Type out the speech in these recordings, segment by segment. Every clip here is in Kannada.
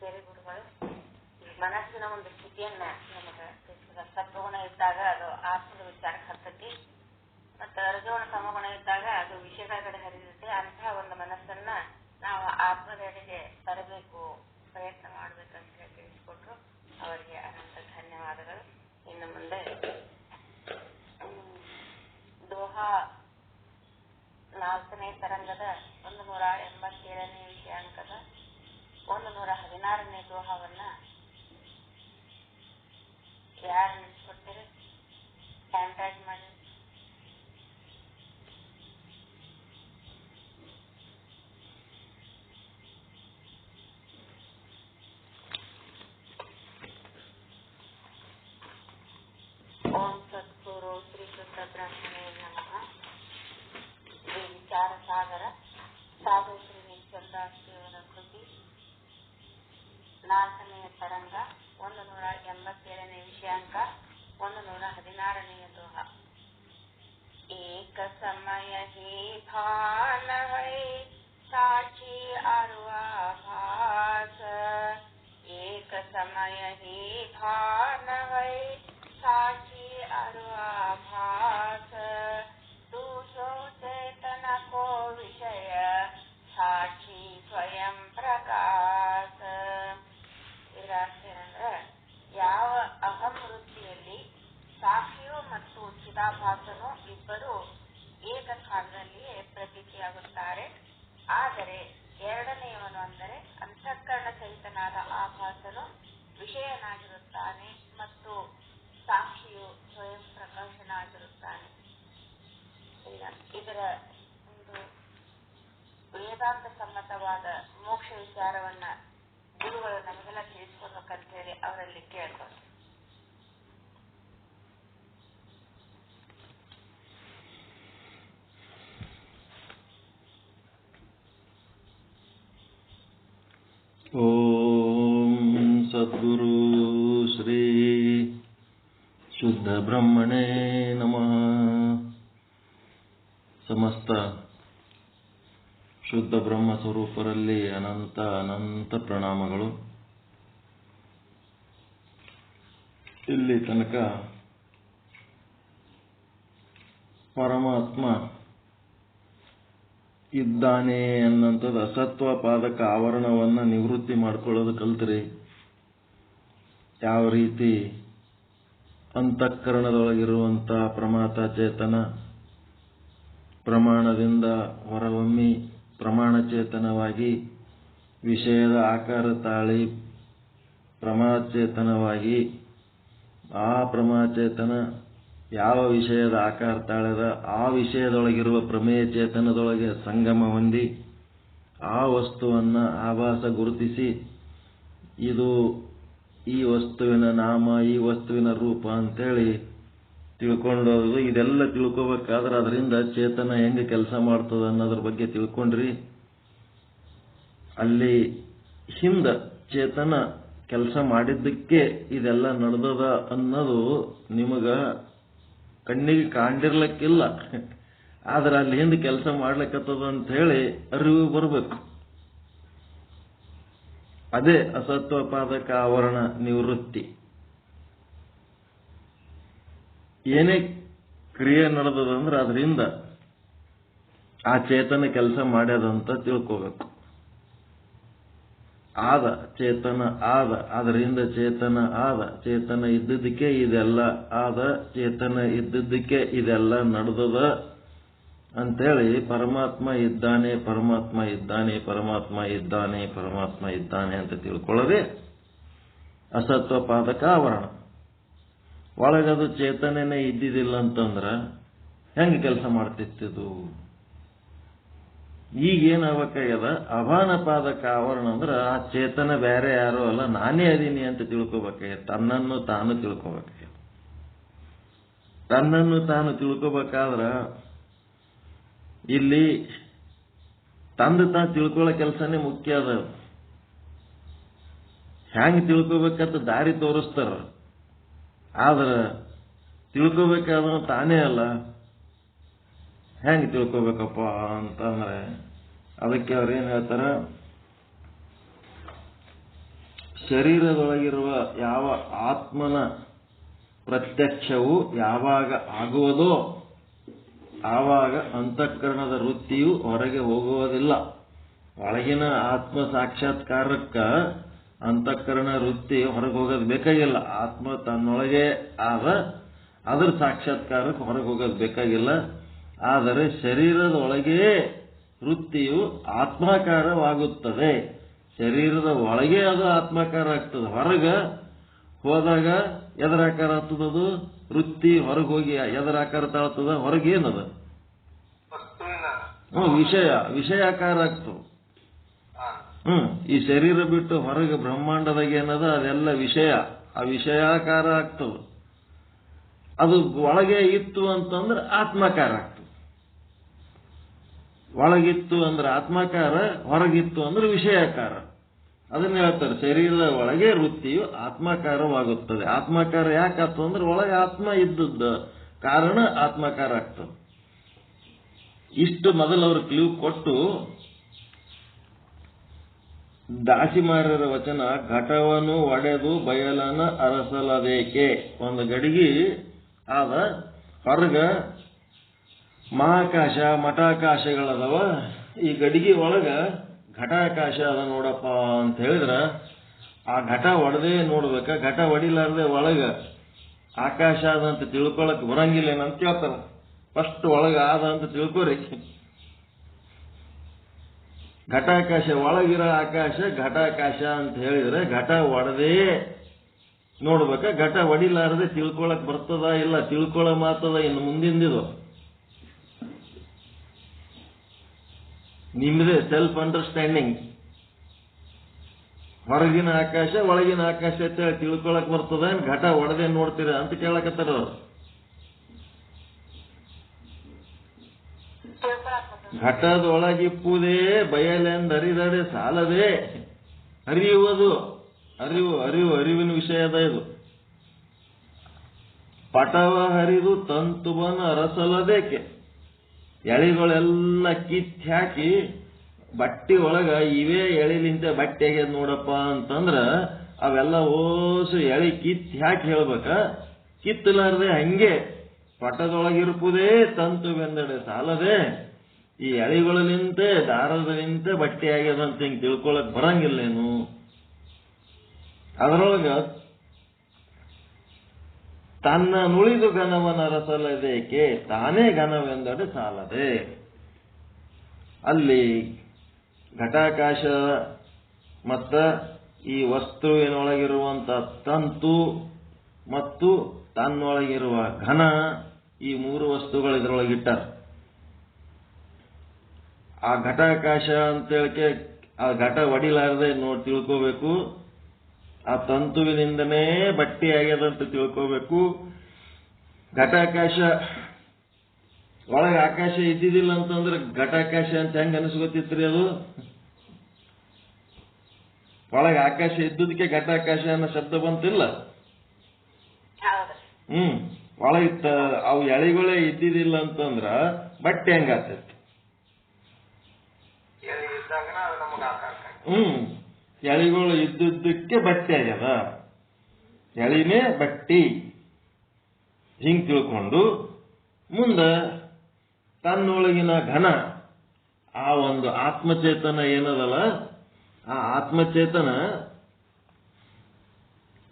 ಸೇರಿ ಗುರುಗಳು ಮನಸ್ಸಿನ ಒಂದು ಸ್ಥಿತಿಯನ್ನ ನಮಗೆ ತಿಳಿಸಿದ. ಸತ್ವಗುಣ ಇದ್ದಾಗ ಅದು ಆತ್ಮದ ವಿಚಾರಕ್ಕೆ ಹತ್ತತಿ, ಮತ್ತು ರಜೋಗುಣ ಸಮಗುಣ ಇದ್ದಾಗ ಅದು ವಿಷಯಗಳ ಕಡೆ ಹರಿಯುತ್ತೆ. ಅಂತಹ ಒಂದು ಮನಸ್ಸನ್ನ ನಾವು ಆತ್ಮದೆಡೆಗೆ ತರಬೇಕು, ಪ್ರಯತ್ನ ಮಾಡಬೇಕಂತ ಹೇಳಿ ತಿಳಿಸಿಕೊಟ್ರು. ಅವರಿಗೆ ಅನಂತ ಧನ್ಯವಾದಗಳು. ಇನ್ನು ಮುಂದೆ ದೋಹಾ 4ನೇ ತರಂಗದ 187ನೇ ವಿಷಯಾಂಕದ 116ನೇ ದೋಹವನ್ನ ಯಾರು ನಡೆಸ್ಕೊಡ್ತೀರಿ? ಸ್ಯಾನಿಟೈಸ್ ಮಾಡಿ. ಓಂ ಸದ್ಗುರು ಶ್ರೀ ಶುದ್ಧ ಬ್ರಹ್ಮಣೇ ನಮಃ. ಶ್ರೀ ವಿಚಾರ ಸಾಗರ ಸಾಧು ಶ್ರೀ ನಿಶ್ಚಂದಾಸ್ತಿಯವರ ಕೃತಿ 4ನೇ ತರಂಗ 187ನೇ ವಿಷಯಾಂಕ 116ನೇ ದೋಹ. ಏಕ ಸಮಯ ಹಿ ಭಾನ ಹೈ ಸಾಕ್ಷಿ ಅರುವಾಭಾಸ. ಏಕ ಸಮಯ ಹಿ ಭಾನ ಹೈ ಸಾಕ್ಷಿ ಅರುವಾಭಾಸ. दूसरो चेतन को विषय साक्षी स्वयं प्रकाश. ಇದರ ಅರ್ಥ ಏನಂದ್ರೆ, ಯಾವ ಅಹಂ ವೃತ್ತಿಯಲ್ಲಿ ಸಾಕ್ಷಿಯು ಮತ್ತು ಚಿದಾಭಾಸನು ಇಬ್ಬರು ಏಕಕಾಲದಲ್ಲಿಯೇ ಪ್ರತೀತಿಯಾಗುತ್ತಾರೆ. ಆದರೆ ಎರಡನೆಯವನು ಅಂದರೆ ಅಂತಃಕರಣ ಸಹಿತನಾದ ಆಭಾಸನು ವಿಷಯನಾಗಿರುತ್ತಾನೆ ಮತ್ತು ಸಾಕ್ಷಿಯು ಸ್ವಯಂ ಪ್ರಕಾಶನಾಗಿರುತ್ತಾನೆ. ಇದರ ಒಂದು ವೇದಾಂತ ಸಮ್ಮತವಾದ ಮೋಕ್ಷ ವಿಚಾರವನ್ನ ಗುರುಗಳು ನಮಗೆಲ್ಲ ತಿಳಿಸ್ಕೊಡ್ಬೇಕಂತ ಹೇಳಿ ಅವರಲ್ಲಿ ಕೇಳ್ಕೊಂಡು, ಓಂ ಸದ್ಗುರು ಶ್ರೀ ಶುದ್ಧ ಬ್ರಹ್ಮಣೇ ನಮಃ. ಸಮಸ್ತ ಶುದ್ಧ ಬ್ರಹ್ಮ ಸ್ವರೂಪರಲ್ಲಿ ಅನಂತ ಅನಂತ ಪ್ರಣಾಮಗಳು. ಇಲ್ಲಿ ತನಕ ಪರಮಾತ್ಮ ಇದ್ದಾನೆ ಅನ್ನಂಥದ್ದು ಅಸತ್ವ ಪಾದಕ ಆವರಣವನ್ನ ನಿವೃತ್ತಿ ಮಾಡ್ಕೊಳ್ಳೋದು ಕಲ್ತ್ರಿ. ಯಾವ ರೀತಿ ಅಂತಃಕರಣದೊಳಗಿರುವಂಥ ಪ್ರಮಾತ ಚೇತನ ಪ್ರಮಾಣದಿಂದ ಹೊರಹೊಮ್ಮಿ ಪ್ರಮಾಣ ಚೇತನವಾಗಿ ವಿಷಯದ ಆಕಾರ ತಾಳಿ ಪ್ರಮಾಚೇತನವಾಗಿ ಆ ಪ್ರಮಾಚೇತನ ಯಾವ ವಿಷಯದ ಆಕಾರ ತಾಳದ ಆ ವಿಷಯದೊಳಗಿರುವ ಪ್ರಮೇಯ ಚೇತನದೊಳಗೆ ಸಂಗಮ ಹೊಂದಿ ಆ ವಸ್ತುವನ್ನ ಆಭಾಸ ಗುರುತಿಸಿ ಇದು ಈ ವಸ್ತುವಿನ ನಾಮ ಈ ವಸ್ತುವಿನ ರೂಪ ಅಂತೇಳಿ ತಿಳ್ಕೊಂಡೋದು. ಇದೆಲ್ಲ ತಿಳ್ಕೋಬೇಕಾದ್ರೆ ಅದರಿಂದ ಚೇತನ ಹೆಂಗೆ ಕೆಲಸ ಮಾಡ್ತದ ಅನ್ನೋದ್ರ ಬಗ್ಗೆ ತಿಳ್ಕೊಂಡ್ರಿ. ಅಲ್ಲಿ ಹಿಂದ ಚೇತನ ಕೆಲಸ ಮಾಡಿದ್ದಕ್ಕೆ ಇದೆಲ್ಲ ನಡೆದದ ಅನ್ನೋದು ನಿಮಗ ಕಣ್ಣಿಗೆ ಕಾಣಿರ್ಲಿಕ್ಕಿಲ್ಲ, ಆದ್ರೆ ಅಲ್ಲಿ ಹಿಂದೆ ಕೆಲಸ ಮಾಡ್ಲಿಕ್ಕತ್ತದ ಅಂತ ಹೇಳಿ ಅರಿವು ಬರಬೇಕು. ಅದೇ ಅಸತ್ವಪಾದಕ ಆವರಣ ನಿವೃತ್ತಿ. ಏನೇ ಕ್ರಿಯೆ ನಡೆದದಂದ್ರೆ ಅದರಿಂದ ಆ ಚೇತನ ಕೆಲಸ ಮಾಡ್ಯದಂತ ತಿಳ್ಕೋಬೇಕು. ಆದ ಚೇತನ ಆದ, ಅದರಿಂದ ಚೇತನ ಆದ, ಚೇತನ ಇದ್ದದ್ದಕ್ಕೆ ಇದೆಲ್ಲ ಆದ, ಚೇತನ ಇದ್ದದ್ದಕ್ಕೆ ಇದೆಲ್ಲ ನಡೆದದ ಅಂತೇಳಿ ಪರಮಾತ್ಮ ಇದ್ದಾನೆ ಪರಮಾತ್ಮ ಇದ್ದಾನೆ ಪರಮಾತ್ಮ ಇದ್ದಾನೆ ಪರಮಾತ್ಮ ಇದ್ದಾನೆ ಅಂತ ತಿಳ್ಕೊಳ್ಳೋದೇ ಅಸತ್ವಪಾದಕ ಆವರಣ. ಒಳಗದು ಚೇತನನೇ ಇದ್ದಿದ್ದಿಲ್ಲ ಅಂತಂದ್ರ ಹೆಂಗೆ ಕೆಲಸ ಮಾಡ್ತಿತ್ತು? ಈಗೇನಾಗಬೇಕಾಗ್ಯದ, ಅಭಾನಪಾದಕ ಆವರಣ ಅಂದ್ರೆ ಆ ಚೇತನ ಬೇರೆ ಯಾರು ಅಲ್ಲ, ನಾನೇ ಅದೀನಿ ಅಂತ ತಿಳ್ಕೊಬೇಕಾಗ್ಯದ. ತನ್ನನ್ನು ತಾನು ತಿಳ್ಕೊಬೇಕಾಗ್ಯದ. ತನ್ನನ್ನು ತಾನು ತಿಳ್ಕೊಬೇಕಾದ್ರ ಇಲ್ಲಿ ತಂದು ತಾನು ತಿಳ್ಕೊಳ್ಳೋ ಕೆಲಸನೇ ಮುಖ್ಯ ಅದ. ಹೆಂಗೆ ತಿಳ್ಕೊಬೇಕಂತ ದಾರಿ ತೋರಿಸ್ತಾರ, ಆದ್ರೆ ತಿಳ್ಕೊಬೇಕಾದ ತಾನೇ ಅಲ್ಲ. ಹೆಂಗೆ ತಿಳ್ಕೊಬೇಕಪ್ಪ ಅಂತಂದ್ರೆ ಅದಕ್ಕೆ ಅವ್ರೇನು ಹೇಳ್ತಾರ, ಶರೀರದೊಳಗಿರುವ ಯಾವ ಆತ್ಮನ ಪ್ರತ್ಯಕ್ಷವು ಯಾವಾಗ ಆಗುವುದೋ ಆವಾಗ ಅಂತಃಕರಣದ ವೃತ್ತಿಯು ಹೊರಗೆ ಹೋಗುವುದಿಲ್ಲ. ಒಳಗಿನ ಆತ್ಮ ಸಾಕ್ಷಾತ್ಕಾರಕ್ಕ ಅಂತಃಕರಣ ವೃತ್ತಿ ಹೊರಗೆ ಹೋಗೋದು ಬೇಕಾಗಿಲ್ಲ. ಆತ್ಮ ತನ್ನೊಳಗೆ ಆದ ಅದರ ಸಾಕ್ಷಾತ್ಕಾರಕ್ಕೆ ಹೊರಗೆ ಹೋಗೋದು ಬೇಕಾಗಿಲ್ಲ. ಆದರೆ ಶರೀರದ ಒಳಗೆ ವೃತ್ತಿಯು ಆತ್ಮಾಕಾರವಾಗುತ್ತದೆ. ಶರೀರದ ಒಳಗೆ ಅದು ಆತ್ಮಾಕಾರ ಆಗ್ತದೆ. ಹೊರಗೆ ಹೋದಾಗ ಎದರ ಆಕಾರ ಆಗ್ತದದು? ವೃತ್ತಿ ಹೊರಗೆ ಹೋಗಿ ಎದರ ಆಕಾರ ತಾಳ್ತದ? ಹೊರಗೆ ಏನದ? ವಿಷಯಾಕಾರ ಆಗ್ತದೆ. ಈ ಶರೀರ ಬಿಟ್ಟು ಹೊರಗೆ ಬ್ರಹ್ಮಾಂಡದಾಗ ಏನದ ಅದೆಲ್ಲ ವಿಷಯ. ಆ ವಿಷಯಾಕಾರ ಆಗ್ತದೆ. ಅದು ಒಳಗೆ ಇತ್ತು ಅಂತಂದ್ರೆ ಆತ್ಮಾಕಾರ ಆಗ್ತದೆ. ಒಳಗಿತ್ತು ಅಂದ್ರೆ ಆತ್ಮಾಕಾರ, ಹೊರಗಿತ್ತು ಅಂದ್ರೆ ವಿಷಯಾಕಾರ. ಅದನ್ನ ಹೇಳ್ತಾರೆ, ಶರೀರದ ಒಳಗೆ ವೃತ್ತಿಯು ಆತ್ಮಾಕಾರವಾಗುತ್ತದೆ. ಆತ್ಮಾಕಾರ ಯಾಕಾಗ್ತದೆ ಅಂದ್ರೆ ಒಳಗೆ ಆತ್ಮ ಇದ್ದದ್ದು ಕಾರಣ ಆತ್ಮಾಕಾರ ಆಗ್ತದೆ. ಇಷ್ಟು ಮೊದಲು ಅವರು ಕ್ಲೂ ಕೊಟ್ಟು ದಾಸಿಮಾರ್ಯರ ವಚನ, ಘಟವನ್ನು ಒಡೆದು ಬಯಲನ ಅರಸಲದೇಕೆ. ಒಂದು ಗಡಿಗೆ ಆದ ಹೊರಗ ಮಹಾಕಾಶ ಮಠಾಕಾಶಗಳದವ. ಈ ಗಡಿಗೆ ಒಳಗ ಘಟಾಕಾಶ ಅದ ನೋಡಪ್ಪ ಅಂತ ಹೇಳಿದ್ರ ಆ ಘಟ ಒಡೆದೇ ನೋಡ್ಬೇಕ. ಘಟ ಒಡಿಲಾರ್ದೆ ಒಳಗ ಆಕಾಶ ಅದಂತ ತಿಳ್ಕೊಳಕ್ ಬರಂಗಿಲ್ಲ ಏನಂತ ಕೇಳ್ತಾರ. ಫಸ್ಟ್ ಒಳಗ ಆದ ಅಂತ ತಿಳ್ಕೊರಿ. ಘಟಾಕಾಶ ಒಳಗಿರೋ ಆಕಾಶ ಘಟಾಕಾಶ ಅಂತ ಹೇಳಿದ್ರೆ ಘಟ ಒಡೆದೇ ನೋಡ್ಬೇಕ. ಘಟ ಒಡಿಲಾರದೆ ತಿಳ್ಕೊಳಕ್ ಬರ್ತದ ಇಲ್ಲ? ತಿಳ್ಕೊಳ ಮಾತದ ಇನ್ನು ಮುಂದಿಂದಿದು ನಿಮ್ದೇ ಸೆಲ್ಫ್ ಅಂಡರ್ಸ್ಟ್ಯಾಂಡಿಂಗ್. ಹೊರಗಿನ ಆಕಾಶ ಒಳಗಿನ ಆಕಾಶ ತಿಳ್ಕೊಳಕ್ ಬರ್ತದ, ಘಟ ಒಡೆದೇ ನೋಡ್ತೀರ ಅಂತ ಕೇಳಕತ್ತಾರ ಅವರು. ಘಟದೊಳಗಿಪ್ಪುದೇ ಬಯಲೆಂದರಿದಡೆ ಸಾಲದೆ. ಅರಿಯುವುದು ಅರಿವಿನ ವಿಷಯದ ಇದು. ಪಟವ ಹರಿದು ತಂತುವನ ಅರಸಲದೇಕೆ. ಎಳಿಗಳೆಲ್ಲ ಕಿತ್ ಹಾಕಿ ಬಟ್ಟಿ ಒಳಗ ಇವೇ ಎಳಿಲಿಂತ ಬಟ್ಟೆ ಆಗ್ಯದ ನೋಡಪ್ಪ ಅಂತಂದ್ರ ಅವೆಲ್ಲ ಓಸು ಎಳಿ ಕಿತ್ ಹಾಕಿ ಹೇಳ್ಬೇಕ. ಕಿತ್ತಲಾರ್ದೆ ಹಂಗೆ ಪಟದೊಳಗಿರುವುದೇ ತಂತುವೆಂದಡೆ ಸಾಲದೆ. ಈ ಎಳಿಗಳಿಂತ ದಾರದಲಿಂತ ಬಟ್ಟೆ ಆಗ್ಯದಂತ ಹಿಂಗ್ ತಿಳ್ಕೊಳಕ್ ಬರಂಗಿಲ್ಲೇನು? ಅದರೊಳಗ ತನ್ನ ನುಳಿದು ಘನವನ ಅರಸಲದೇಕೆ, ತಾನೇ ಘನವೆಂದಡೆ ಸಾಲದೆ. ಅಲ್ಲಿ ಘಟಾಕಾಶ ಮತ್ತ ಈ ವಸ್ತುವಿನೊಳಗಿರುವಂತ ತಂತು ಮತ್ತು ತನ್ನೊಳಗಿರುವ ಘನ, ಈ ಮೂರು ವಸ್ತುಗಳು ಇದರೊಳಗಿಟ್ಟಾರ. ಆ ಘಟಾಕಾಶ ಅಂತೇಳಕ್ಕೆ ಆ ಘಟ ಒಡಿಲಾರದೆ ತಿಳ್ಕೋಬೇಕು. ಆ ತಂತುವಿನಿಂದನೇ ಬಟ್ಟೆ ಆಗ್ಯದಂತ ತಿಳ್ಕೋಬೇಕು. ಘಟಾಕಾಶ ಒಳಗೆ ಆಕಾಶ ಇದ್ದಿದ್ದಿಲ್ಲ ಅಂತಂದ್ರೆ ಘಟಾಕಾಶ ಅಂತ ಹೆಂಗ ಅನಿಸ್ಕೊತಿತ್ರಿ? ಅದು ಒಳಗೆ ಆಕಾಶ ಇದ್ದುದಕ್ಕೆ ಘಟಾಕಾಶ ಅನ್ನೋ ಶಬ್ದ ಬಂತಿಲ್ಲ. ಒಳಗೆ ಅವು ಎಳಿಗಳೇ ಇದ್ದಿದ್ದಿಲ್ಲ ಅಂತಂದ್ರ ಬಟ್ಟೆ ಹೆಂಗಾಗ್ತೈತಿ? ಎಳಿಗಳು ಇದ್ದುದಕ್ಕೆ ಬಟ್ಟೆ ಆಗ್ಯದ, ಎಳಿನೇ ಬಟ್ಟಿ ಹಿಂಗ್ ತಿಳ್ಕೊಂಡು ಮುಂದ ತನ್ನೊಳಗಿನ ಘನ ಆ ಒಂದು ಆತ್ಮಚೇತನ ಏನದಲ್ಲ, ಆ ಆತ್ಮಚೇತನ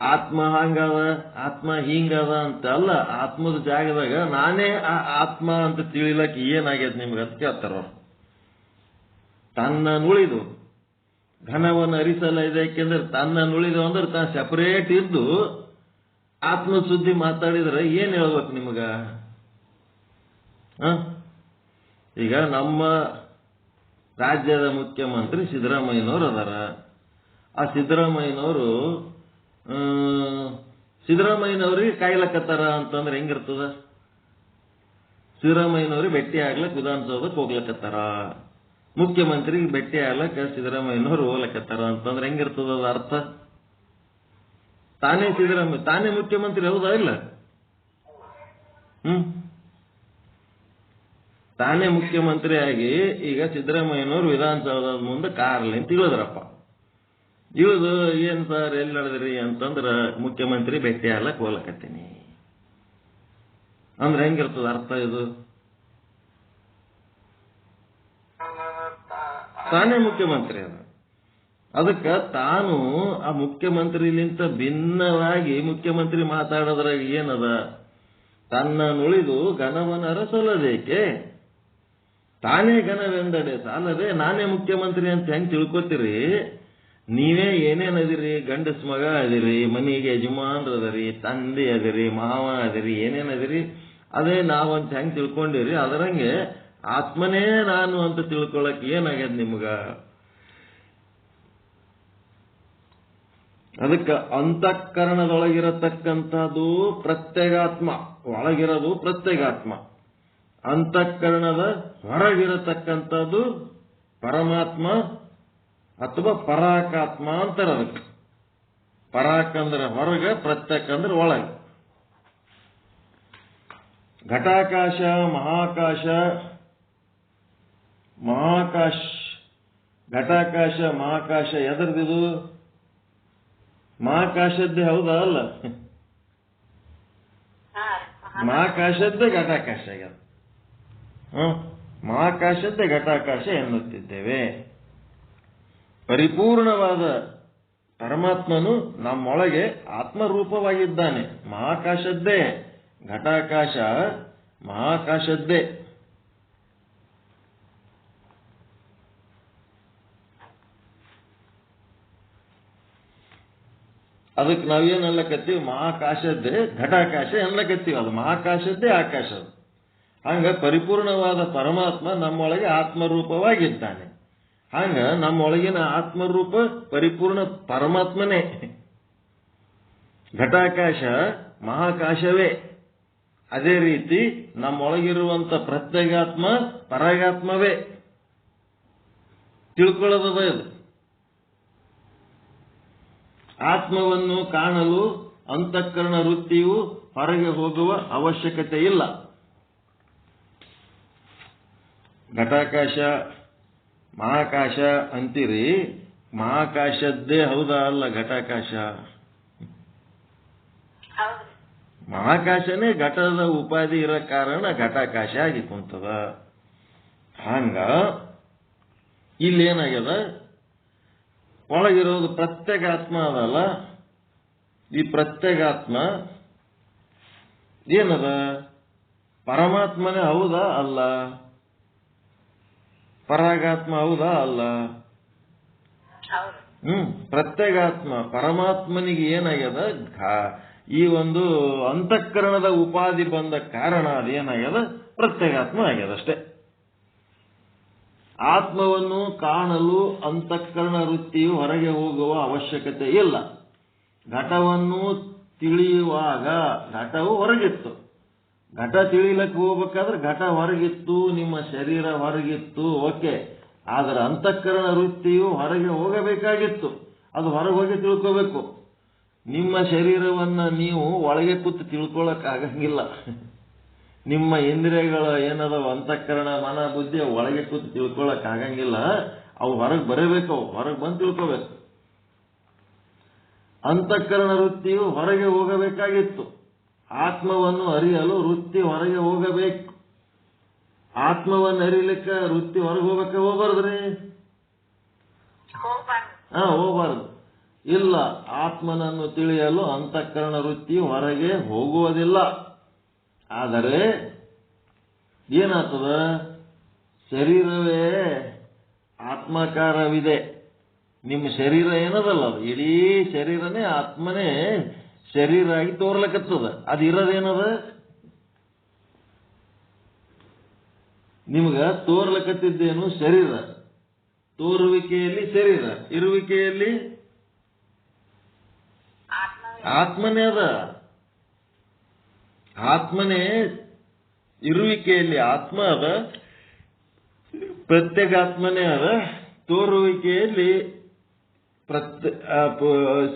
ಆತ್ಮ ಹಂಗದ ಆತ್ಮ ಹಿಂಗದ ಅಂತ ಅಲ್ಲ. ಆತ್ಮದ ಜಾಗದಾಗ ನಾನೇ ಆ ಆತ್ಮ ಅಂತ ತಿಳಿಲಕ್ ಏನಾಗ್ಯದ ನಿಮ್ಗೆ ಅಂತ ಕೇಳ್ತಾರ ಅವ್ರು. ತನ್ನ ನುಳಿದು ಘನವನ್ನು ಅರಿಸಲ್ಲ ಇದೆ. ಯಾಕೆಂದ್ರೆ ತನ್ನ ನುಳಿದು ಅಂದ್ರೆ ತಾನು ಸೆಪರೇಟ್ ಇದ್ದು ಆತ್ಮ ಸುದ್ದಿ ಮಾತಾಡಿದ್ರೆ ಏನ್ ಹೇಳ್ಬೇಕು ನಿಮಗ? ಈಗ ನಮ್ಮ ರಾಜ್ಯದ ಮುಖ್ಯಮಂತ್ರಿ ಸಿದ್ದರಾಮಯ್ಯನವರು ಅದಾರ. ಆ ಸಿದ್ದರಾಮಯ್ಯನವ್ರಿಗೆ ಕಾಯ್ಲಕತ್ತಾರ ಅಂತಂದ್ರೆ ಹೆಂಗಿರ್ತದ? ಸಿದ್ದರಾಮಯ್ಯನವ್ರಿಗೆ ಭೇಟಿ ಆಗ್ಲಕ್ ವಿಧಾನಸೌಧಕ್ಕೆ ಹೋಗ್ಲಕತ್ತಾರ, ಮುಖ್ಯಮಂತ್ರಿಗೆ ಭೇಟಿ ಆಗ್ಲಕ್ಕ ಸಿದ್ದರಾಮಯ್ಯನವ್ರು ಹೋಗ್ಲಕತ್ತಾರ ಅಂತಂದ್ರೆ ಹೆಂಗಿರ್ತದ ಅದ ಅರ್ಥ? ತಾನೇ ಮುಖ್ಯಮಂತ್ರಿ ಹೌದಾ ಇಲ್ಲ? ತಾನೇ ಮುಖ್ಯಮಂತ್ರಿ ಆಗಿ ಈಗ ಸಿದ್ದರಾಮಯ್ಯನವರು ವಿಧಾನಸೌಧದ ಮುಂದೆ ಕಾರ್ಲಿಂತ ಇಳಿದ್ರಪ್ಪ. ಇವುದು ಏನ್ ಸರ್ ಎಲ್ಲಿ ನಡೆದ್ರಿ ಅಂತಂದ್ರ ಮುಖ್ಯಮಂತ್ರಿ ಭೇಟಿ ಆಗ್ಲಕ್ ಹೋಗ್ಲಕತ್ತೀನಿ ಅಂದ್ರೆ ಹೆಂಗಿರ್ತದ ಅರ್ಥ ಇದು? ತಾನೇ ಮುಖ್ಯಮಂತ್ರಿ ಅದ, ಅದಕ್ಕೆ ತಾನು ಆ ಮುಖ್ಯಮಂತ್ರಿಲಿಂತ ಭಿನ್ನವಾಗಿ ಮುಖ್ಯಮಂತ್ರಿ ಮಾತಾಡೋದ್ರಾಗ ಏನದ? ತನ್ನ ನುಳಿದು ಘನವನ ಅರಸೊಲ್ಲದೇಕೆ, ತಾನೇ ಘನವೆಂದಡೆ ಸಾಲದೆ ನಾನೇ ಮುಖ್ಯಮಂತ್ರಿ ಅಂತ ಹೆಂಗ್ ತಿಳ್ಕೊತೀರಿ? ನೀವೇ ಏನೇನದಿರಿ, ಗಂಡಸ್ ಮಗ ಅದಿರಿ, ಮನೆಗೆ ಯಜಮಾನ್ರ ಅದರಿ, ತಂದೆ ಅದಿರಿ, ಮಾವ ಅದಿರಿ, ಏನೇನದಿರಿ, ಅದೇ ನಾವಂತ ಹೆಂಗ್ ತಿಳ್ಕೊಂಡಿರಿ, ಅದರಂಗೆ ಆತ್ಮನೇ ನಾನು ಅಂತ ತಿಳ್ಕೊಳಕ್ ಏನಾಗ್ಯದ ನಿಮ್ಗ? ಅದಕ್ಕೆ ಅಂತಃಕರಣದೊಳಗಿರತಕ್ಕಂಥದ್ದು ಪ್ರತ್ಯೇಗಾತ್ಮ, ಒಳಗಿರೋದು ಪ್ರತ್ಯೇಗಾತ್ಮ. ಅಂತಃಕರಣದ ಹೊರಗಿರತಕ್ಕಂಥದ್ದು ಪರಮಾತ್ಮ ಅಥವಾ ಪರಾಕಾತ್ಮ ಅಂತಾರೆ. ಅದಕ್ಕೆ ಪರಾಕ್ ಅಂದ್ರೆ ಹೊರಗೆ, ಪ್ರತ್ಯಕ್ ಅಂದ್ರೆ ಒಳಗೆ. ಘಟಾಕಾಶ, ಮಹಾಕಾಶ, ಘಟಾಕಾಶ ಮಹಾಕಾಶ ಎದರ್ದಿದು? ಮಹಾಕಾಶದ್ದೇ ಹೌದಾ? ಅಲ್ಲ, ಮಹಾಕಾಶದ್ದೇ ಘಟಾಕಾಶ ಆಗ್ಯದ. ಮಹಾಕಾಶದ್ದೇ ಘಟಾಕಾಶ ಎನ್ನುತ್ತಿದ್ದೇವೆ. ಪರಿಪೂರ್ಣವಾದ ಪರಮಾತ್ಮನು ನಮ್ಮೊಳಗೆ ಆತ್ಮರೂಪವಾಗಿದ್ದಾನೆ. ಮಹಾಕಾಶದ್ದೇ ಘಟಾಕಾಶ, ಮಹಾಕಾಶದ್ದೇ. ಅದಕ್ಕೆ ನಾವೇನ್ ಅನ್ಲಕತ್ತೀವಿ? ಮಹಾಕಾಶದ್ದೇ ಘಟಾಕಾಶ ಅನ್ಲಕತ್ತೀವಿ. ಅದು ಮಹಾಕಾಶದ್ದೇ ಆಕಾಶ. ಹಂಗ ಪರಿಪೂರ್ಣವಾದ ಪರಮಾತ್ಮ ನಮ್ಮೊಳಗೆ ಆತ್ಮರೂಪವಾಗಿದ್ದಾನೆ. ಹಂಗ ನಮ್ಮೊಳಗಿನ ಆತ್ಮರೂಪ ಪರಿಪೂರ್ಣ ಪರಮಾತ್ಮನೇ. ಘಟಾಕಾಶ ಮಹಾಕಾಶವೇ. ಅದೇ ರೀತಿ ನಮ್ಮೊಳಗಿರುವಂತ ಪ್ರತ್ಯೇಗಾತ್ಮ ಪರಾಗಾತ್ಮವೇ. ತಿಳ್ಕೊಳ್ಳೋದದ ಇದು. ಆತ್ಮವನ್ನು ಕಾಣಲು ಅಂತಃಕರಣ ವೃತ್ತಿಯು ಹೊರಗೆ ಹೋಗುವ ಅವಶ್ಯಕತೆ ಇಲ್ಲ. ಘಟಾಕಾಶ ಮಹಾಕಾಶ ಅಂತೀರಿ, ಮಹಾಕಾಶದ್ದೇ ಹೌದಾ? ಅಲ್ಲ, ಘಟಾಕಾಶ. ಮಹಾಕಾಶನೇ ಘಟದ ಉಪಾಧಿ ಇರೋ ಕಾರಣ ಘಟಾಕಾಶ ಆಗಿ ಕುಂತದ. ಹಂಗ ಇಲ್ಲೇನಾಗ್ಯದ? ಒಳಗಿರೋದು ಪ್ರತ್ಯೇಗಾತ್ಮ ಅದಲ್ಲ, ಈ ಪ್ರತ್ಯೇಗಾತ್ಮ ಏನದ? ಪರಮಾತ್ಮನೇ ಹೌದಾ? ಅಲ್ಲ. ಪರಾಗಾತ್ಮ ಹೌದಾ? ಅಲ್ಲ. ಪ್ರತ್ಯೇಗಾತ್ಮ ಪರಮಾತ್ಮನಿಗೆ ಏನಾಗ್ಯದ? ಈ ಒಂದು ಅಂತಃಕರಣದ ಉಪಾಧಿ ಬಂದ ಕಾರಣ ಅದೇನಾಗ್ಯದ? ಪ್ರತ್ಯೇಗಾತ್ಮ ಆಗ್ಯದ ಅಷ್ಟೇ. ಆತ್ಮವನ್ನು ಕಾಣಲು ಅಂತಃಕರಣ ವೃತ್ತಿಯು ಹೊರಗೆ ಹೋಗುವ ಅವಶ್ಯಕತೆ ಇಲ್ಲ. ಘಟವನ್ನು ತಿಳಿಯುವಾಗ ಘಟವು ಹೊರಗಿತ್ತು. ಘಟ ತಿಳಿಲಕ್ಕೆ ಹೋಗ್ಬೇಕಾದ್ರೆ ಘಟ ಹೊರಗಿತ್ತು, ನಿಮ್ಮ ಶರೀರ ಹೊರಗಿತ್ತು, ಓಕೆ. ಆದ್ರೆ ಅಂತಃಕರಣ ವೃತ್ತಿಯು ಹೊರಗೆ ಹೋಗಬೇಕಾಗಿತ್ತು. ಅದು ಹೊರಗೆ ಹೋಗಿ ತಿಳ್ಕೋಬೇಕು. ನಿಮ್ಮ ಶರೀರವನ್ನ ನೀವು ಒಳಗೆ ಕೂತು ತಿಳ್ಕೊಳಕ್ ಆಗಂಗಿಲ್ಲ. ನಿಮ್ಮ ಇಂದ್ರಿಯಗಳ ಏನದವ ಅಂತಃಕರಣ ಮನ ಬುದ್ಧಿ ಒಳಗೆ ಕೂತು ತಿಳ್ಕೊಳಕ್ ಆಗಂಗಿಲ್ಲ. ಅವು ಹೊರಗೆ ಬರಬೇಕು, ಹೊರಗೆ ಬಂದು ತಿಳ್ಕೋಬೇಕು. ಅಂತಃಕರಣ ವೃತ್ತಿಯು ಹೊರಗೆ ಹೋಗಬೇಕಾಗಿತ್ತು. ಆತ್ಮವನ್ನು ಅರಿಯಲು ವೃತ್ತಿ ಹೊರಗೆ ಹೋಗಬೇಕು. ಆತ್ಮವನ್ನು ಅರಿಲಿಕ್ಕೆ ವೃತ್ತಿ ಹೊರಗೆ ಹೋಗ್ಬಾರ್ದ್ರಿ? ಹೋಗ್ಬಾರ್ದು. ಇಲ್ಲ, ಆತ್ಮನನ್ನು ತಿಳಿಯಲು ಅಂತಃಕರಣ ವೃತ್ತಿ ಹೊರಗೆ ಹೋಗುವುದಿಲ್ಲ. ಆದರೆ ಏನಾಗ್ತದ? ಶರೀರವೇ ಆತ್ಮಕಾರವಿದೆ. ನಿಮ್ಮ ಶರೀರ ಏನದಲ್ಲ, ಅದು ಇಡೀ ಶರೀರನೇ ಆತ್ಮನೇ ಶರೀರ ಆಗಿ ತೋರ್ಲಕತ್ತದ. ಅದು ಇರೋದೇನದ? ನಿಮ್ಗ ತೋರ್ಲಕತ್ತಿದ್ದೇನು? ಶರೀರ. ತೋರುವಿಕೆಯಲ್ಲಿ ಶರೀರ, ಇರುವಿಕೆಯಲ್ಲಿ ಆತ್ಮನೇ ಅದ. ಆತ್ಮನೇ ಇರುವಿಕೆಯಲ್ಲಿ ಆತ್ಮ ಅದ, ಪ್ರತ್ಯೇಗಾತ್ಮನೇ ಅದ. ತೋರುವಿಕೆಯಲ್ಲಿ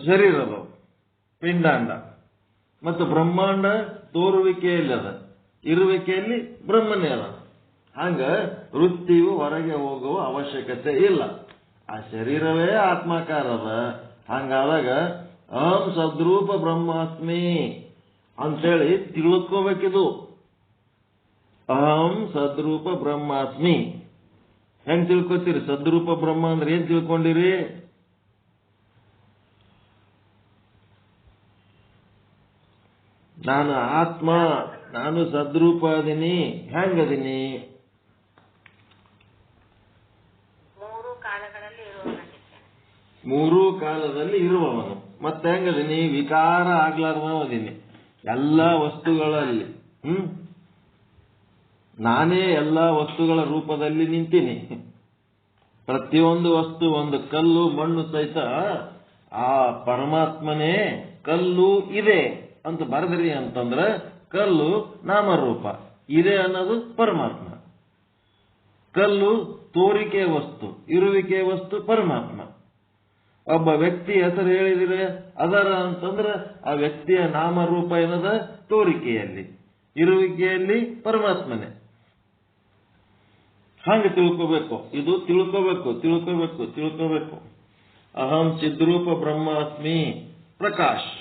ಶರೀರ ಅದ, ಪಿಂಡಾಂಡ. ಮತ್ತು ಬ್ರಹ್ಮಾಂಡ ತೋರುವಿಕೆಯಲ್ಲಿ ಅದ, ಇರುವಿಕೆಯಲ್ಲಿ ಬ್ರಹ್ಮನೇ ಅದ. ಹಂಗ ವೃತ್ತಿಯು ಹೊರಗೆ ಹೋಗುವ ಅವಶ್ಯಕತೆ ಇಲ್ಲ. ಆ ಶರೀರವೇ ಆತ್ಮಾಕಾರ ಅದ, ಹಂಗಾದಾಗ ಅಹಂ ಸದ್ರೂಪ ಬ್ರಹ್ಮಾಸ್ಮಿ ಅಂತೇಳಿ ತಿಳ್ಕೋಬೇಕಿದು. ಅಹಂ ಸದ್ರೂಪ ಬ್ರಹ್ಮಾಸ್ಮಿ ಹೆಂಗ್ ತಿಳ್ಕೊತೀರಿ? ಸದ್ರೂಪ ಬ್ರಹ್ಮ ಅಂದ್ರೆ ಏನ್ ತಿಳ್ಕೊಂಡಿರಿ? ನಾನು ಆತ್ಮ, ನಾನು ಸದ್ರೂಪ ಅದೀನಿ. ಹೆಂಗದೀನಿ? ಮೂರೂ ಕಾಲದಲ್ಲಿ ಇರುವವನು. ಮತ್ತೆ ಹೆಂಗದೀನಿ? ವಿಕಾರ ಆಗ್ಲಾರ್ದವದೀನಿ ಎಲ್ಲ ವಸ್ತುಗಳಲ್ಲಿ. ನಾನೇ ಎಲ್ಲ ವಸ್ತುಗಳ ರೂಪದಲ್ಲಿ ನಿಂತೀನಿ. ಪ್ರತಿಯೊಂದು ವಸ್ತು, ಒಂದು ಕಲ್ಲು ಮಣ್ಣು ಸಹಿತ ಆ ಪರಮಾತ್ಮನೇ ಕಲ್ಲು ಇದೆ ಅಂತ ಬರೆದ್ರಿ ಅಂತಂದ್ರೆ ಕಲ್ಲು ನಾಮರೂಪ, ಇದೆ ಅನ್ನೋದು ಪರಮಾತ್ಮ. ಕಲ್ಲು ತೋರಿಕೆ ವಸ್ತು, ಇರುವಿಕೆ ವಸ್ತು ಪರಮಾತ್ಮ. ಒಬ್ಬ ವ್ಯಕ್ತಿ ಹೆಸರು ಹೇಳಿದ್ರೆ ಅದರ ಅಂತಂದ್ರೆ ಆ ವ್ಯಕ್ತಿಯ ನಾಮರೂಪ ಏನದ? ತೋರಿಕೆಯಲ್ಲಿ, ಇರುವಿಕೆಯಲ್ಲಿ ಪರಮಾತ್ಮನೇ. ಹಂಗೆ ತಿಳ್ಕೋಬೇಕು. ಇದು ತಿಳ್ಕೋಬೇಕು. ಅಹಂ ಚಿದ್ರೂಪ ಬ್ರಹ್ಮಾಸ್ಮಿ ಪ್ರಕಾಶ್.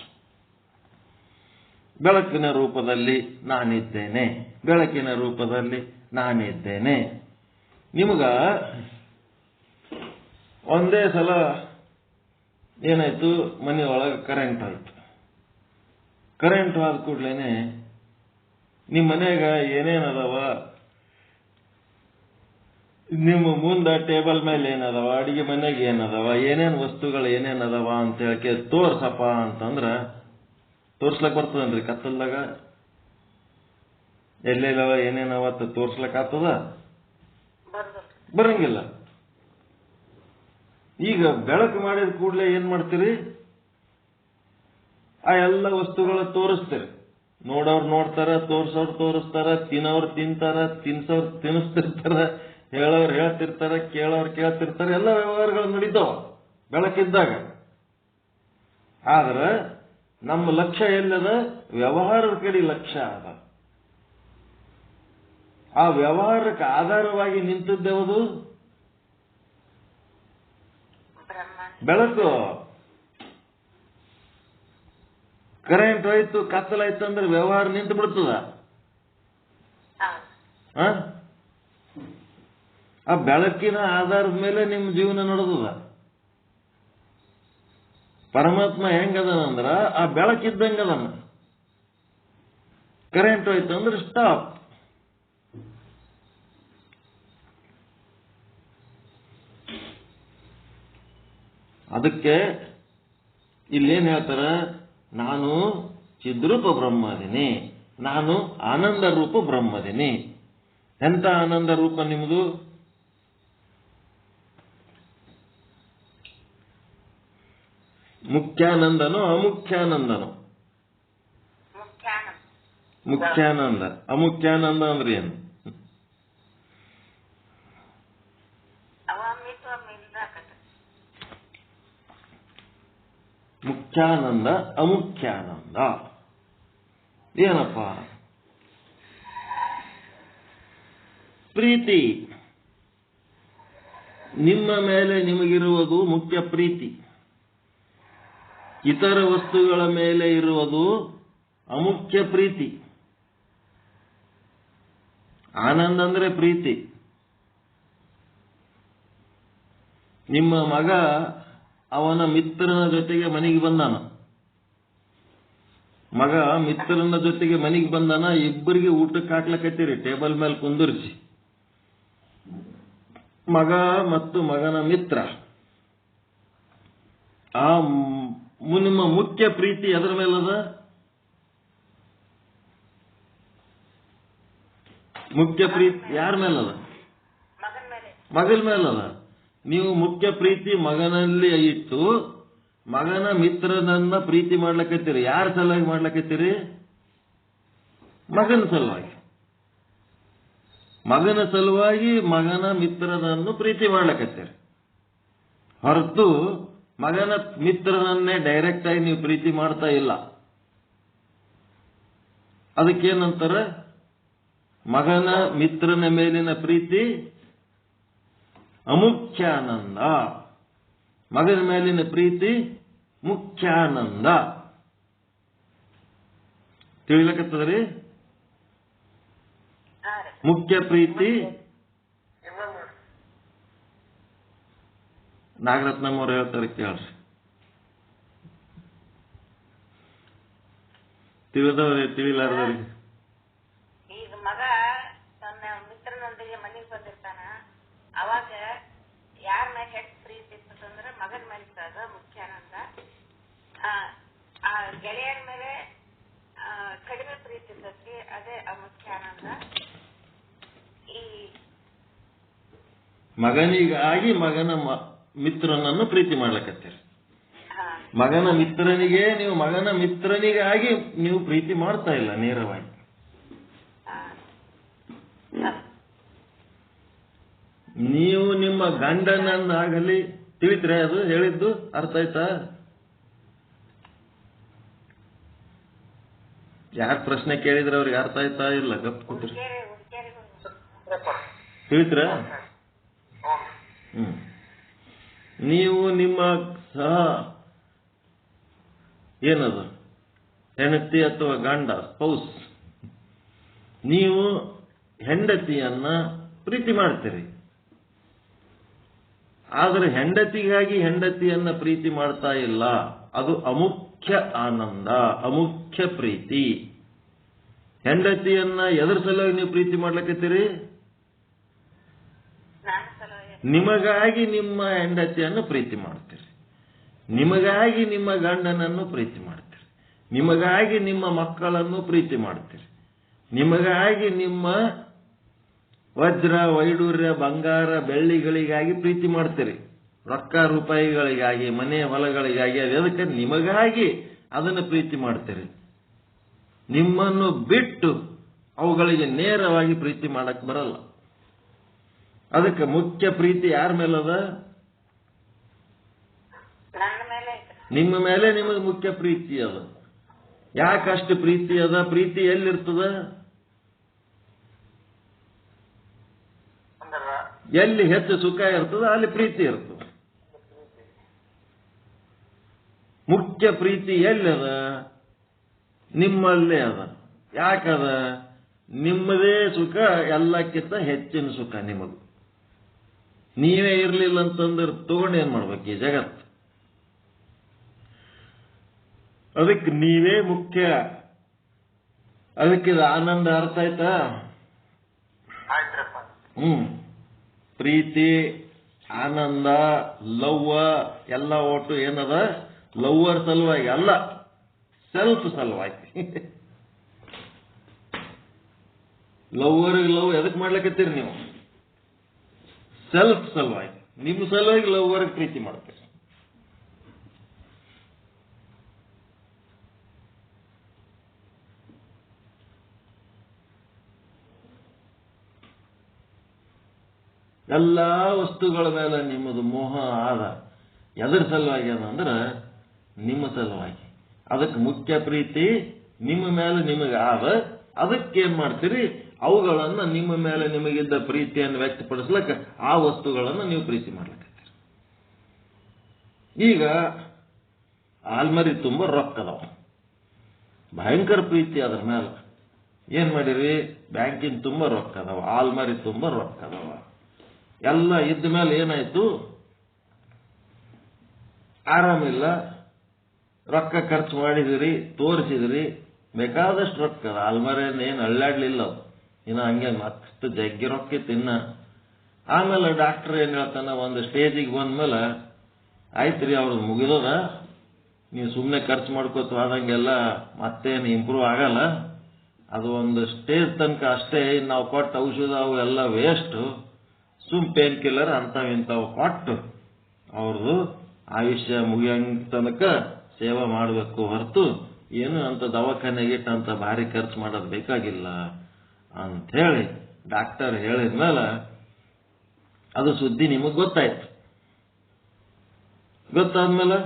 ಬೆಳಕಿನ ರೂಪದಲ್ಲಿ ನಾನಿದ್ದೇನೆ. ನಿಮಗ ಒಂದೇ ಸಲ ಏನಾಯ್ತು? ಮನೆಯೊಳಗೆ ಕರೆಂಟ್ ಆಯ್ತು. ಕರೆಂಟ್ ಆದ ಕೂಡ್ಲೇನೆ ನಿಮ್ಮ ಮನೆಯಾಗ ಏನೇನದವ, ನಿಮ್ಮ ಮುಂದ ಟೇಬಲ್ ಮೇಲೆ ಏನದವ, ಅಡಿಗೆ ಮನೆಗೆ ಏನದವ, ಏನೇನು ವಸ್ತುಗಳು ಏನೇನದವ ಅಂತ ಹೇಳಕ್ಕೆ ತೋರ್ಸಪ್ಪ ಅಂತಂದ್ರ ತೋರ್ಸ್ಲಕ್ ಬರ್ತದನ್ರಿ? ಕತ್ತಲ್ದಾಗ ಎಲ್ಲೆಲ್ಲವ ಏನೇನವ ತೋರ್ಸ್ಲಕ್ ಆಗ್ತದ? ಬರಂಗಿಲ್ಲ. ಈಗ ಬೆಳಕು ಮಾಡಿದ ಕೂಡಲೇ ಏನ್ ಮಾಡ್ತೀರಿ? ಆ ಎಲ್ಲ ವಸ್ತುಗಳ ತೋರಿಸ್ತೀರಿ. ನೋಡೋರು ನೋಡ್ತಾರ, ತೋರ್ಸೋರು ತೋರಿಸ್ತಾರ, ತಿನ್ನೋರು ತಿಂತಾರ, ತಿನ್ಸೋರು ತಿನ್ನಿಸ್ತಿರ್ತಾರ, ಹೇಳೋರು ಹೇಳ್ತಿರ್ತಾರ, ಕೇಳೋರು ಕೇಳ್ತಿರ್ತಾರೆ. ಎಲ್ಲ ವ್ಯವಹಾರಗಳು ನಡೀತಾವ ಬೆಳಕಿದ್ದಾಗ. ಆದ್ರೆ ನಮ್ಮ ಲಕ್ಷ್ಯ ಎಲ್ಲದ? ವ್ಯವಹಾರದ ಕಡೆ ಲಕ್ಷ್ಯ ಅದ. ಆ ವ್ಯವಹಾರಕ್ಕೆ ಆಧಾರವಾಗಿ ನಿಂತಿದ್ದೆವುದು ಬೆಳಕು. ಕರೆಂಟ್ ಹೋಯ್ತು, ಕತ್ತಲಾಯ್ತು ಅಂದ್ರೆ ವ್ಯವಹಾರ ನಿಂತು ಬಿಡ್ತದ. ಆ ಬೆಳಕಿನ ಆಧಾರದ ಮೇಲೆ ನಿಮ್ಮ ಜೀವನ ನಡೆದದ. ಪರಮಾತ್ಮ ಹೆಂಗದನಂದ್ರ ಆ ಬೆಳಕಿದ್ದಂಗದನ. ಕರೆಂಟ್ ಹೋಯ್ತು ಅಂದ್ರೆ ಸ್ಟಾಪ್. ಅದಕ್ಕೆ ಇಲ್ಲೇನ್ ಹೇಳ್ತಾರ? ನಾನು ಚಿದ್ರೂಪ ಬ್ರಹ್ಮ ಅದೀನಿ, ನಾನು ಆನಂದ ರೂಪ ಬ್ರಹ್ಮ ಅದೀನಿ. ಎಂತ ಆನಂದ ರೂಪ ನಿಮ್ದು? ಮುಖ್ಯಾನಂದನೋ ಅಮುಖ್ಯಾನಂದನೋ? ಮುಖ್ಯಾನಂದ. ಅಮುಖ್ಯಾನಂದ ಅಂದ್ರೆ ಏನು? ಮುಖ್ಯಾನಂದ ಅಮುಖ್ಯಾನಂದ ಏನಪ್ಪ? ಪ್ರೀತಿ. ನಿಮ್ಮ ಮೇಲೆ ನಿಮಗಿರುವುದು ಮುಖ್ಯ ಪ್ರೀತಿ. ಇತರ ವಸ್ತುಗಳ ಮೇಲೆ ಇರುವುದು ಅಮುಖ್ಯ ಪ್ರೀತಿ. ಆನಂದ ಅಂದ್ರೆ ಪ್ರೀತಿ. ನಿಮ್ಮ ಮಗ ಅವನ ಮಿತ್ರನ ಜೊತೆಗೆ ಮನೆಗೆ ಬಂದಾನ. ಮಗ ಮಿತ್ರನ ಜೊತೆಗೆ ಮನೆಗೆ ಬಂದಾನ. ಇಬ್ಬರಿಗೆ ಊಟಕ್ಕೆ ಹಾಕ್ಲಕತ್ತೀರಿ ಟೇಬಲ್ ಮೇಲೆ ಕುಂದಿರಿಸಿ. ಮಗ ಮತ್ತು ಮಗನ ಮಿತ್ರ. ಆ ನಿಮ್ಮ ಮುಖ್ಯ ಪ್ರೀತಿ ಎದರ ಮೇಲದ? ಮುಖ್ಯ ಪ್ರೀತಿ ಯಾರ ಮೇಲದ? ಮಗನ ಮೇಲದ. ನೀವು ಮುಖ್ಯ ಪ್ರೀತಿ ಮಗನಲ್ಲಿ ಇಟ್ಟು ಮಗನ ಮಿತ್ರನನ್ನ ಪ್ರೀತಿ ಮಾಡ್ಲಕತ್ತೀರಿ. ಯಾರ ಸಲುವಾಗಿ ಮಾಡ್ಲಕತ್ತೀರಿ? ಮಗನ ಸಲುವಾಗಿ. ಮಗನ ಸಲುವಾಗಿ ಮಗನ ಮಿತ್ರನನ್ನು ಪ್ರೀತಿ ಮಾಡ್ಲಕತ್ತೀರಿ ಹೊರತು ಮಗನ ಮಿತ್ರನನ್ನೇ ಡೈರೆಕ್ಟ್ ಆಗಿ ನೀವು ಪ್ರೀತಿ ಮಾಡ್ತಾ ಇಲ್ಲ. ಅದಕ್ಕೇನಂತಾರೆ? ಮಗನ ಮಿತ್ರನ ಮೇಲಿನ ಪ್ರೀತಿ ಅಮುಖ್ಯಾನಂದ. ಮಗನ ಮೇಲಿನ ಪ್ರೀತಿ ಮುಖ್ಯಾನಂದ. ತಿಳಿಲಕತ್ತದ್ರಿ? ಮುಖ್ಯ ಪ್ರೀತಿ ನಾಗರತ್ನಮ್ಮವ್ರು ಹೇಳ್ತಾರೆ, ಕೇಳ್ರಿ. ತಿಳಿದವ್ರಿ, ತಿಳಿಲಾರ್ದವ್ರಿಗೆ. ಈಗ ಮಗ ತನ್ನ ಮಿತ್ರನೊಂದಿಗೆ ಮನೆಗೆ ಬಂದಿರ್ತಾನ, ಅವಾಗ ಯಾರ ಮೇಲೆ ಹೆಚ್ಚು ಪ್ರೀತಿ ಇರ್ತದಂದ್ರೆ ಮಗನ ಮೇಲೆ ಇರ್ತದ ಮುಖ್ಯಾನಂದ. ಆ ಗೆಳೆಯರ ಮೇಲೆ ಕಡಿಮೆ ಪ್ರೀತಿ ಇರ್ತೈತಿ, ಅದೇ ಮುಖ್ಯಾನಂದ. ಈ ಮಗನಿಗಾಗಿ ಮಗನ ಮಿತ್ರನನ್ನು ಪ್ರೀತಿ ಮಾಡ್ಲಕತ್ತೀರಿ. ಮಗನ ಮಿತ್ರನಿಗಾಗಿ ನೀವು ಪ್ರೀತಿ ಮಾಡ್ತಾ ಇಲ್ಲ ನೇರವಾಗಿ. ನೀವು ನಿಮ್ಮ ಗಂಡನನ್ನಾಗಲಿ ತಿಳಿತ್ರೆ ಅದು ಹೇಳಿದ್ದು ಅರ್ಥ ಆಯ್ತಾ? ಯಾರು ಪ್ರಶ್ನೆ ಕೇಳಿದ್ರೆ ಅವ್ರಿಗೆ ಅರ್ಥ ಆಯ್ತಾ ಇಲ್ಲ? ಗಪ್ ಕೂತ್ರಿ. ತಿಳಿತ್ರ? ನೀವು ನಿಮ್ಮ ಸಹ ಏನದು ಹೆಂಡತಿ ಅಥವಾ ಗಂಡ ಸ್ಪೌಸ್, ನೀವು ಹೆಂಡತಿಯನ್ನ ಪ್ರೀತಿ ಮಾಡ್ತೀರಿ. ಆದರೆ ಹೆಂಡತಿಗಾಗಿ ಹೆಂಡತಿಯನ್ನ ಪ್ರೀತಿ ಮಾಡ್ತಾ ಇಲ್ಲ. ಅದು ಅಮುಖ್ಯ ಆನಂದ, ಅಮುಖ್ಯ ಪ್ರೀತಿ. ಹೆಂಡತಿಯನ್ನ ಎದುರ ಸಲುವಾಗಿ ನೀವು ಪ್ರೀತಿ ಮಾಡ್ಲಕತ್ತೀರಿ? ನಿಮಗಾಗಿ ನಿಮ್ಮ ಹೆಂಡತಿಯನ್ನು ಪ್ರೀತಿ ಮಾಡ್ತೀರಿ, ನಿಮಗಾಗಿ ನಿಮ್ಮ ಗಂಡನನ್ನು ಪ್ರೀತಿ ಮಾಡ್ತೀರಿ, ನಿಮಗಾಗಿ ನಿಮ್ಮ ಮಕ್ಕಳನ್ನು ಪ್ರೀತಿ ಮಾಡ್ತೀರಿ, ನಿಮಗಾಗಿ ನಿಮ್ಮ ವಜ್ರ ವೈಡೂರ್ಯ ಬಂಗಾರ ಬೆಳ್ಳಿಗಳಿಗಾಗಿ ಪ್ರೀತಿ ಮಾಡ್ತೀರಿ, ರೊಕ್ಕ ರೂಪಾಯಿಗಳಿಗಾಗಿ ಮನೆ ಹೊಲಗಳಿಗಾಗಿ. ಅದಕ್ಕೆ ನಿಮಗಾಗಿ ಅದನ್ನು ಪ್ರೀತಿ ಮಾಡ್ತೀರಿ. ನಿಮ್ಮನ್ನು ಬಿಟ್ಟು ಅವುಗಳಿಗೆ ನೇರವಾಗಿ ಪ್ರೀತಿ ಮಾಡಕ್ ಬರಲ್ಲ. ಅದಕ್ಕೆ ಮುಖ್ಯ ಪ್ರೀತಿ ಯಾರ ಮೇಲದ? ನಿಮ್ಮ ಮೇಲೆ ನಿಮಗೆ ಮುಖ್ಯ ಪ್ರೀತಿ ಅದ. ಯಾಕಷ್ಟು ಪ್ರೀತಿ ಅದ? ಪ್ರೀತಿ ಎಲ್ಲಿರ್ತದ? ಎಲ್ಲಿ ಹೆಚ್ಚು ಸುಖ ಇರ್ತದ ಅಲ್ಲಿ ಪ್ರೀತಿ ಇರ್ತದ. ಮುಖ್ಯ ಪ್ರೀತಿ ಎಲ್ಲದ? ನಿಮ್ಮಲ್ಲೇ ಅದ. ಯಾಕದ? ನಿಮ್ಮದೇ ಸುಖ ಎಲ್ಲಕ್ಕಿಂತ ಹೆಚ್ಚಿನ ಸುಖ ನಿಮಗೂ. ನೀವೇ ಇರ್ಲಿಲ್ಲ ಅಂತಂದ್ರೆ ತಗೊಂಡು ಏನ್ ಮಾಡ್ಬೇಕು ಈ ಜಗತ್ತು? ಅದಕ್ಕೆ ನೀವೇ ಮುಖ್ಯ. ಅದಕ್ಕಿದ ಆನಂದ ಅರ್ಥ ಆಯ್ತಾ? ಪ್ರೀತಿ, ಆನಂದ, ಲವ್ವ ಎಲ್ಲ ಒಟ್ಟು ಏನದ? ಲವ್ವರ್ ಸಲುವಾಗಿ ಅಲ್ಲ, ಸೆಲ್ಫ್ ಸಲುವಾಗಿ. ಲವ್ವರ್ಗೆ ಲವ್ ಎದಕ್ ಮಾಡ್ಲಕತ್ತೀರಿ ನೀವು? ಸೆಲ್ಫ್ ಸಲುವಾಗಿ. ನಿಮ್ಮ ಸಲುವಾಗಿ ಲವ್ವರ್ಗೆ ಪ್ರೀತಿ ಮಾಡ್ತೀರಿ. ಎಲ್ಲಾ ವಸ್ತುಗಳ ಮೇಲೆ ನಿಮ್ಮದು ಮೋಹ ಆದ. ಎದರ ಸಲುವಾಗಿ ಅದಂದ್ರೆ ನಿಮ್ಮ ಸಲುವಾಗಿ. ಅದಕ್ಕೆ ಮುಖ್ಯ ಪ್ರೀತಿ ನಿಮ್ಮ ಮೇಲೆ ನಿಮಗೆ ಆದ. ಅದಕ್ಕೇನ್ ಮಾಡ್ತೀರಿ? ಅವುಗಳನ್ನ ನಿಮ್ಮ ಮೇಲೆ ನಿಮಗಿದ್ದ ಪ್ರೀತಿಯನ್ನು ವ್ಯಕ್ತಪಡಿಸ್ಲಕ್ಕ ಆ ವಸ್ತುಗಳನ್ನು ನೀವು ಪ್ರೀತಿ ಮಾಡ್ಲಿಕ್ಕೆ. ಈಗ ಆಲ್ಮರಿ ತುಂಬ ರೊಕ್ಕ ಅದಾವ, ಭಯಂಕರ ಪ್ರೀತಿ ಅದ್ರ ಮೇಲೆ. ಏನ್ ಮಾಡಿರಿ? ಬ್ಯಾಂಕಿನ ತುಂಬ ರೊಕ್ಕ ಅದಾವ, ಆಲ್ಮರಿ ತುಂಬ ರೊಕ್ಕ ಅದಾವ. ಎಲ್ಲ ಇದ್ದ ಮೇಲೆ ಏನಾಯ್ತು? ಆರಾಮಿಲ್ಲ, ರೊಕ್ಕ ಖರ್ಚು ಮಾಡಿದಿರಿ, ತೋರಿಸಿದ್ರಿ, ಬೇಕಾದಷ್ಟು ರೊಕ್ಕ ಅದ. ಆಲ್ಮರಿಯನ್ನು ಏನು ಅಳ್ಳಾಡ್ಲಿಲ್ಲ, ಇನ್ನು ಹಂಗೆ ಮಸ್ತ್ ಜಗ್ಗಿ ರೊಕ್ಕ ತಿನ್ನ. ಆಮೇಲೆ ಡಾಕ್ಟರ್ ಏನ್ ಹೇಳ್ತಾನ, ಒಂದು ಸ್ಟೇಜಿಗೆ ಬಂದ್ಮೇಲೆ ಆಯ್ತ್ರಿ ಅವ್ರದ್ದು ಮುಗಿದದ, ನೀವು ಸುಮ್ಮನೆ ಖರ್ಚು ಮಾಡ್ಕೋತ ಹೋದಂಗೆಲ್ಲ ಮತ್ತೇನು ಇಂಪ್ರೂವ್ ಆಗಲ್ಲ, ಅದು ಒಂದು ಸ್ಟೇಜ್ ತನಕ ಅಷ್ಟೇ. ನಾವು ಕೊಟ್ಟ ಔಷಧ ಅವು ಎಲ್ಲ ವೇಸ್ಟ್, ಸುಮ್ ಪೇನ್ ಕಿಲ್ಲರ್ ಇಂಥವು ಕೊಟ್ಟು ಅವ್ರದ್ದು ಆಯುಷ್ಯ ಮುಗಿಯಂಗ ತನಕ ಸೇವೆ ಮಾಡಬೇಕು ಹೊರತು ಏನು ಅಂತ ದವಾಖಾನೆಗಿಟ್ಟು ಅಂತ ಭಾರಿ ಖರ್ಚು ಮಾಡೋದು ಬೇಕಾಗಿಲ್ಲ ಅಂಥೇಳಿ ಡಾಕ್ಟರ್ ಹೇಳಿದ್ಮೇಲೆ ಅದು ಸುದ್ದಿ ನಿಮಗೆ ಗೊತ್ತಾಯ್ತು. ಗೊತ್ತಾದ್ಮೇಲೆ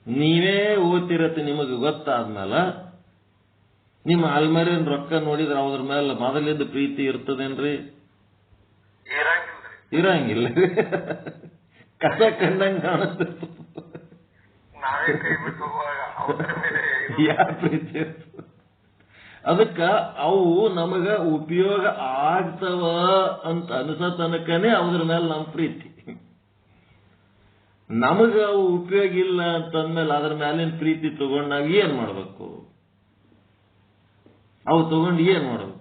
ನೀವೇ ಓದ್ತಿರತ್ತೆ. ನಿಮಗೆ ಗೊತ್ತಾದ್ಮೇಲೆ ನಿಮ್ಮ ಅಲ್ಮರಿನ ರೊಕ್ಕ ನೋಡಿದ್ರೆ ಅದ್ರ ಮೇಲೆ ಮೊದಲಿದ್ದ ಪ್ರೀತಿ ಇರ್ತದೇನ್ರಿ? ಇರಂಗಿಲ್ಲ. ಕಸ ಕಂಡಂಗೆ ಕಾಣಿಸ್ತಿರ್ತದೆ. ಯಾವ ಪ್ರೀತಿ ಇರ್ತದ? ಅದಕ್ಕ ಅವು ನಮಗ ಉಪಯೋಗ ಆಗ್ತವ ಅಂತ ಅನ್ಸೋ ತನಕನೇ ಅದ್ರ ಮೇಲೆ ನಮ್ಮ ಪ್ರೀತಿ. ನಮಗ ಅವು ಉಪಯೋಗ ಇಲ್ಲ ಅಂತಂದ್ಮೇಲೆ ಅದ್ರ ಮೇಲಿನ ಪ್ರೀತಿ ತಗೊಂಡ್ ನಾವ್ ಏನ್ ಮಾಡ್ಬೇಕು? ಅವು ತಗೊಂಡು ಏನ್ ಮಾಡ್ಬೇಕು?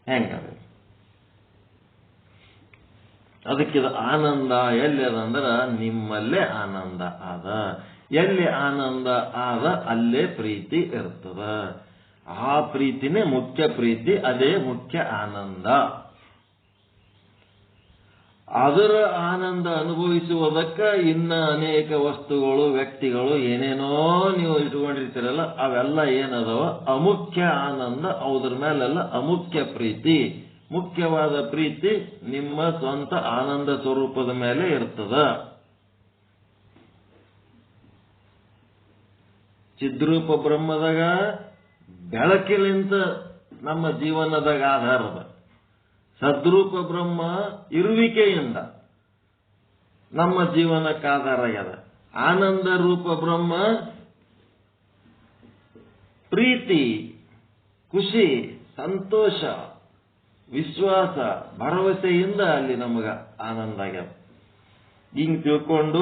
ಹೆಂಗ? ಅದಕ್ಕಿದ ಆನಂದ ಎಲ್ಲಿ ಅದ ಅಂದ್ರ ನಿಮ್ಮಲ್ಲೇ ಆನಂದ ಆದ. ಎಲ್ಲಿ ಆನಂದ ಆದ ಅಲ್ಲೇ ಪ್ರೀತಿ ಇರ್ತದ. ಆ ಪ್ರೀತಿನೇ ಮುಖ್ಯ ಪ್ರೀತಿ, ಅದೇ ಮುಖ್ಯ ಆನಂದ. ಅದರ ಆನಂದ ಅನುಭವಿಸುವುದಕ್ಕ ಇನ್ನ ಅನೇಕ ವಸ್ತುಗಳು, ವ್ಯಕ್ತಿಗಳು, ಏನೇನೋ ನೀವು ಇಟ್ಕೊಂಡಿರ್ತೀರಲ್ಲ, ಅವೆಲ್ಲ ಏನದವ ಅಮುಖ್ಯ ಆನಂದ. ಅದ್ರ ಮೇಲೆಲ್ಲ ಅಮುಖ್ಯ ಪ್ರೀತಿ. ಮುಖ್ಯವಾದ ಪ್ರೀತಿ ನಿಮ್ಮ ಸ್ವಂತ ಆನಂದ ಸ್ವರೂಪದ ಮೇಲೆ ಇರ್ತದ. ಚಿದ್ರೂಪ ಬ್ರಹ್ಮದಾಗ ಬೆಳಕಿನಿಂದ ನಮ್ಮ ಜೀವನದಾಗ ಆಧಾರದ. ಸದ್ರೂಪ ಬ್ರಹ್ಮ ಇರುವಿಕೆಯಿಂದ ನಮ್ಮ ಜೀವನಕ್ಕೆ ಆಧಾರ ಆಗ್ಯದ. ಆನಂದ ರೂಪ ಬ್ರಹ್ಮ ಪ್ರೀತಿ, ಖುಷಿ, ಸಂತೋಷ, ವಿಶ್ವಾಸ, ಭರವಸೆಯಿಂದ ಅಲ್ಲಿ ನಮಗ ಆನಂದ ಆಗ್ಯದ. ಹಿಂಗ್ ತಿಳ್ಕೊಂಡು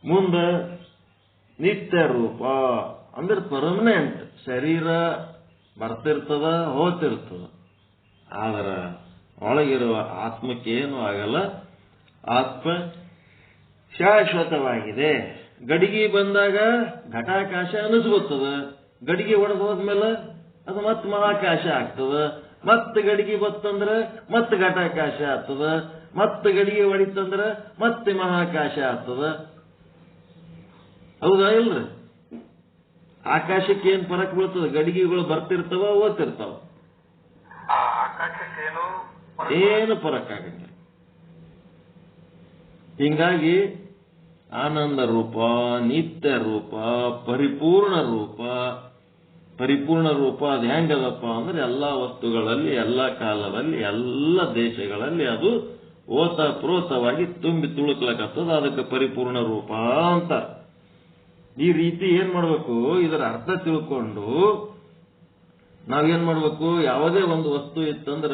ಮುಂದೆ ನಿತ್ಯ ರೂಪ ಅಂದ್ರೆ ಪರ್ಮನೆಂಟ್. ಶರೀರ ಬರ್ತಿರ್ತದ, ಹೋಗ್ತಿರ್ತದ, ಆದ್ರ ಒಳಗಿರುವ ಆತ್ಮಕ್ಕೆ ಏನು ಆಗಲ್ಲ. ಆತ್ಮ ಶಾಶ್ವತವಾಗಿದೆ. ಗಡಿಗೆ ಬಂದಾಗ ಘಟಾಕಾಶ ಅನಿಸ್ಕೊತದ. ಗಡಿಗೆ ಒಡೆದು ಹೋದ್ಮೇಲೆ ಅದು ಮತ್ತೆ ಮಹಾಕಾಶ ಆಗ್ತದ. ಮತ್ತೆ ಗಡಿಗೆ ಬತ್ತಂದ್ರೆ ಮತ್ತೆ ಘಟಾಕಾಶ ಆಗ್ತದ. ಮತ್ತೆ ಗಡಿಗೆ ಹೊಡಿತಂದ್ರೆ ಮತ್ತೆ ಮಹಾಕಾಶ ಆಗ್ತದ. ಹೌದಾ ಇಲ್ರಿ? ಆಕಾಶಕ್ಕೆ ಏನ್ ಫರಕ್ ಬೀಳ್ತದ? ಗಡಿಗೆಗಳು ಬರ್ತಿರ್ತಾವ, ಓದ್ತಿರ್ತಾವ, ಏನು ಫರಕ್ ಆಗಂಗಿಲ್ಲ. ಹಿಂಗಾಗಿ ಆನಂದ ರೂಪ, ನಿತ್ಯ ರೂಪ, ಪರಿಪೂರ್ಣ ರೂಪ. ಪರಿಪೂರ್ಣ ರೂಪ ಅದು ಹೆಂಗದಪ್ಪ ಅಂದ್ರೆ ಎಲ್ಲಾ ವಸ್ತುಗಳಲ್ಲಿ, ಎಲ್ಲಾ ಕಾಲದಲ್ಲಿ, ಎಲ್ಲ ದೇಶಗಳಲ್ಲಿ ಅದು ಓತಪ್ರೋತವಾಗಿ ತುಂಬಿ ತುಳುಕ್ಲಕತ್ತದ. ಅದಕ್ಕೆ ಪರಿಪೂರ್ಣ ರೂಪ ಅಂತ. ಈ ರೀತಿ ಏನ್ ಮಾಡ್ಬೇಕು? ಇದರ ಅರ್ಥ ತಿಳ್ಕೊಂಡು ನಾವೇನ್ ಮಾಡ್ಬೇಕು? ಯಾವುದೇ ಒಂದು ವಸ್ತು ಇತ್ತಂದ್ರ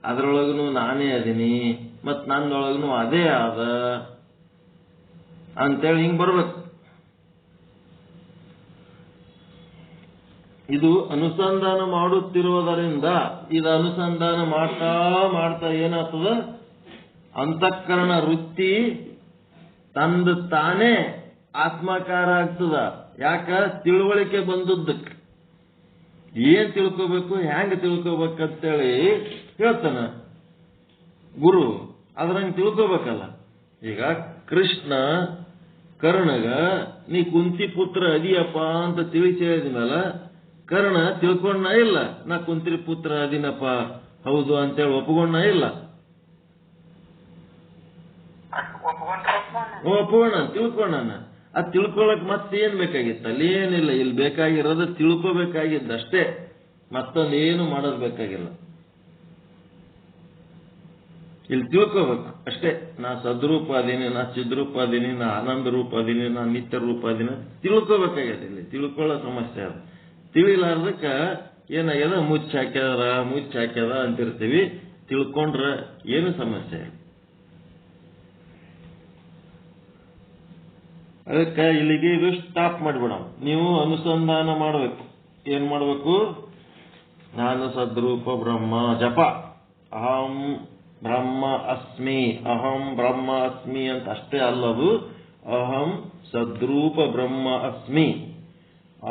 ಅದರೊಳಗನು ನಾನೇ ಅದೀನಿ, ಮತ್ ನನ್ನೊಳಗನು ಅದೇ ಆದ ಅಂತೇಳಿ ಹಿಂಗ್ ಬರ್ಬೇಕು. ಇದು ಅನುಸಂಧಾನ ಮಾಡುತ್ತಿರುವುದರಿಂದ, ಇದು ಅನುಸಂಧಾನ ಮಾಡ್ತಾ ಮಾಡ್ತಾ ಏನಾಗ್ತದ? ಅಂತಃಕರಣ ವೃತ್ತಿ ತಂದು ತಾನೇ ಆತ್ಮಾಕಾರ ಆಗ್ತದ. ಯಾಕ? ತಿಳುವಳಿಕೆ ಬಂದದ್ದಕ್ಕೆ. ಏನ್ ತಿಳ್ಕೋಬೇಕು, ಹೆಂಗ ತಿಳ್ಕೋಬೇಕಂತೇಳಿ ಹೇಳ್ತಾನ ಗುರು. ಅದ್ರಂಗ್ ತಿಳ್ಕೋಬೇಕಲ್ಲ. ಈಗ ಕೃಷ್ಣ ಕರ್ಣಗ ನೀ ಕುಂತಿ ಪುತ್ರ ಅದಿಯಪ್ಪ ಅಂತ ತಿಳಿಸಿ ಹೇಳಿದ್ಮೇಲೆ ಕರ್ಣ ತಿಳ್ಕೊಂಡ ಇಲ್ಲ, ನಾ ಕುಂತಿ ಪುತ್ರ ಅದಿನಪ್ಪ ಹೌದು ಅಂತೇಳಿ ಒಪ್ಕೊಂಡ ಇಲ್ಲ. ಒಪ್ಕೋಣ, ತಿಳ್ಕೊಂಡ. ಅದ್ ತಿಳ್ಕೊಳಕ್ ಮತ್ತೇನ್ ಬೇಕಾಗಿತ್ತ? ಅಲ್ಲಿ ಏನಿಲ್ಲ. ಇಲ್ಲಿ ಬೇಕಾಗಿರೋದು ತಿಳ್ಕೋಬೇಕಾಗಿದ್ದಷ್ಟೇ, ಮತ್ತೊಂದೇನು ಮಾಡೋದ್ ಬೇಕಾಗಿಲ್ಲ. ಇಲ್ಲಿ ತಿಳ್ಕೋಬೇಕು ಅಷ್ಟೇ. ನಾ ಸದ್ರೂಪ ಅದೀನಿ, ನಾ ಚಿದ್ರೂಪ ಅದೀನಿ, ನಾ ಆನಂದ ರೂಪ ಅದೀನಿ, ನಾ ನಿತ್ಯ ರೂಪ ಅದೀನಿ. ತಿಳ್ಕೋಬೇಕಾಗ್ಯದ. ಇಲ್ಲಿ ತಿಳ್ಕೊಳ್ಳೋ ಸಮಸ್ಯೆ ಅದ. ತಿಳಿಲಾರ್ದಕ್ಕ ಏನಾಗ್ಯದ? ಮುಚ್ಚಾಕ್ಯದ ಅಂತಿರ್ತೀವಿ. ತಿಳ್ಕೊಂಡ್ರ ಏನು ಸಮಸ್ಯೆ ಇಲ್ಲ. ಅದಕ್ಕೆ ಇಲ್ಲಿಗೆ ಇದು ಸ್ಟಾಪ್ ಮಾಡಿಬಿಡೋಣ. ನೀವು ಅನುಸಂಧಾನ ಮಾಡಬೇಕು. ಏನ್ ಮಾಡಬೇಕು? ನಾನು ಸದ್ರೂಪ ಬ್ರಹ್ಮ ಜಪ. ಅಹಂ ಬ್ರಹ್ಮ ಅಸ್ಮಿ, ಅಹಂ ಬ್ರಹ್ಮ ಅಸ್ಮಿ ಅಂತ ಅಷ್ಟೇ ಅಲ್ಲದು. ಅಹಂ ಸದ್ರೂಪ ಬ್ರಹ್ಮ ಅಸ್ಮಿ,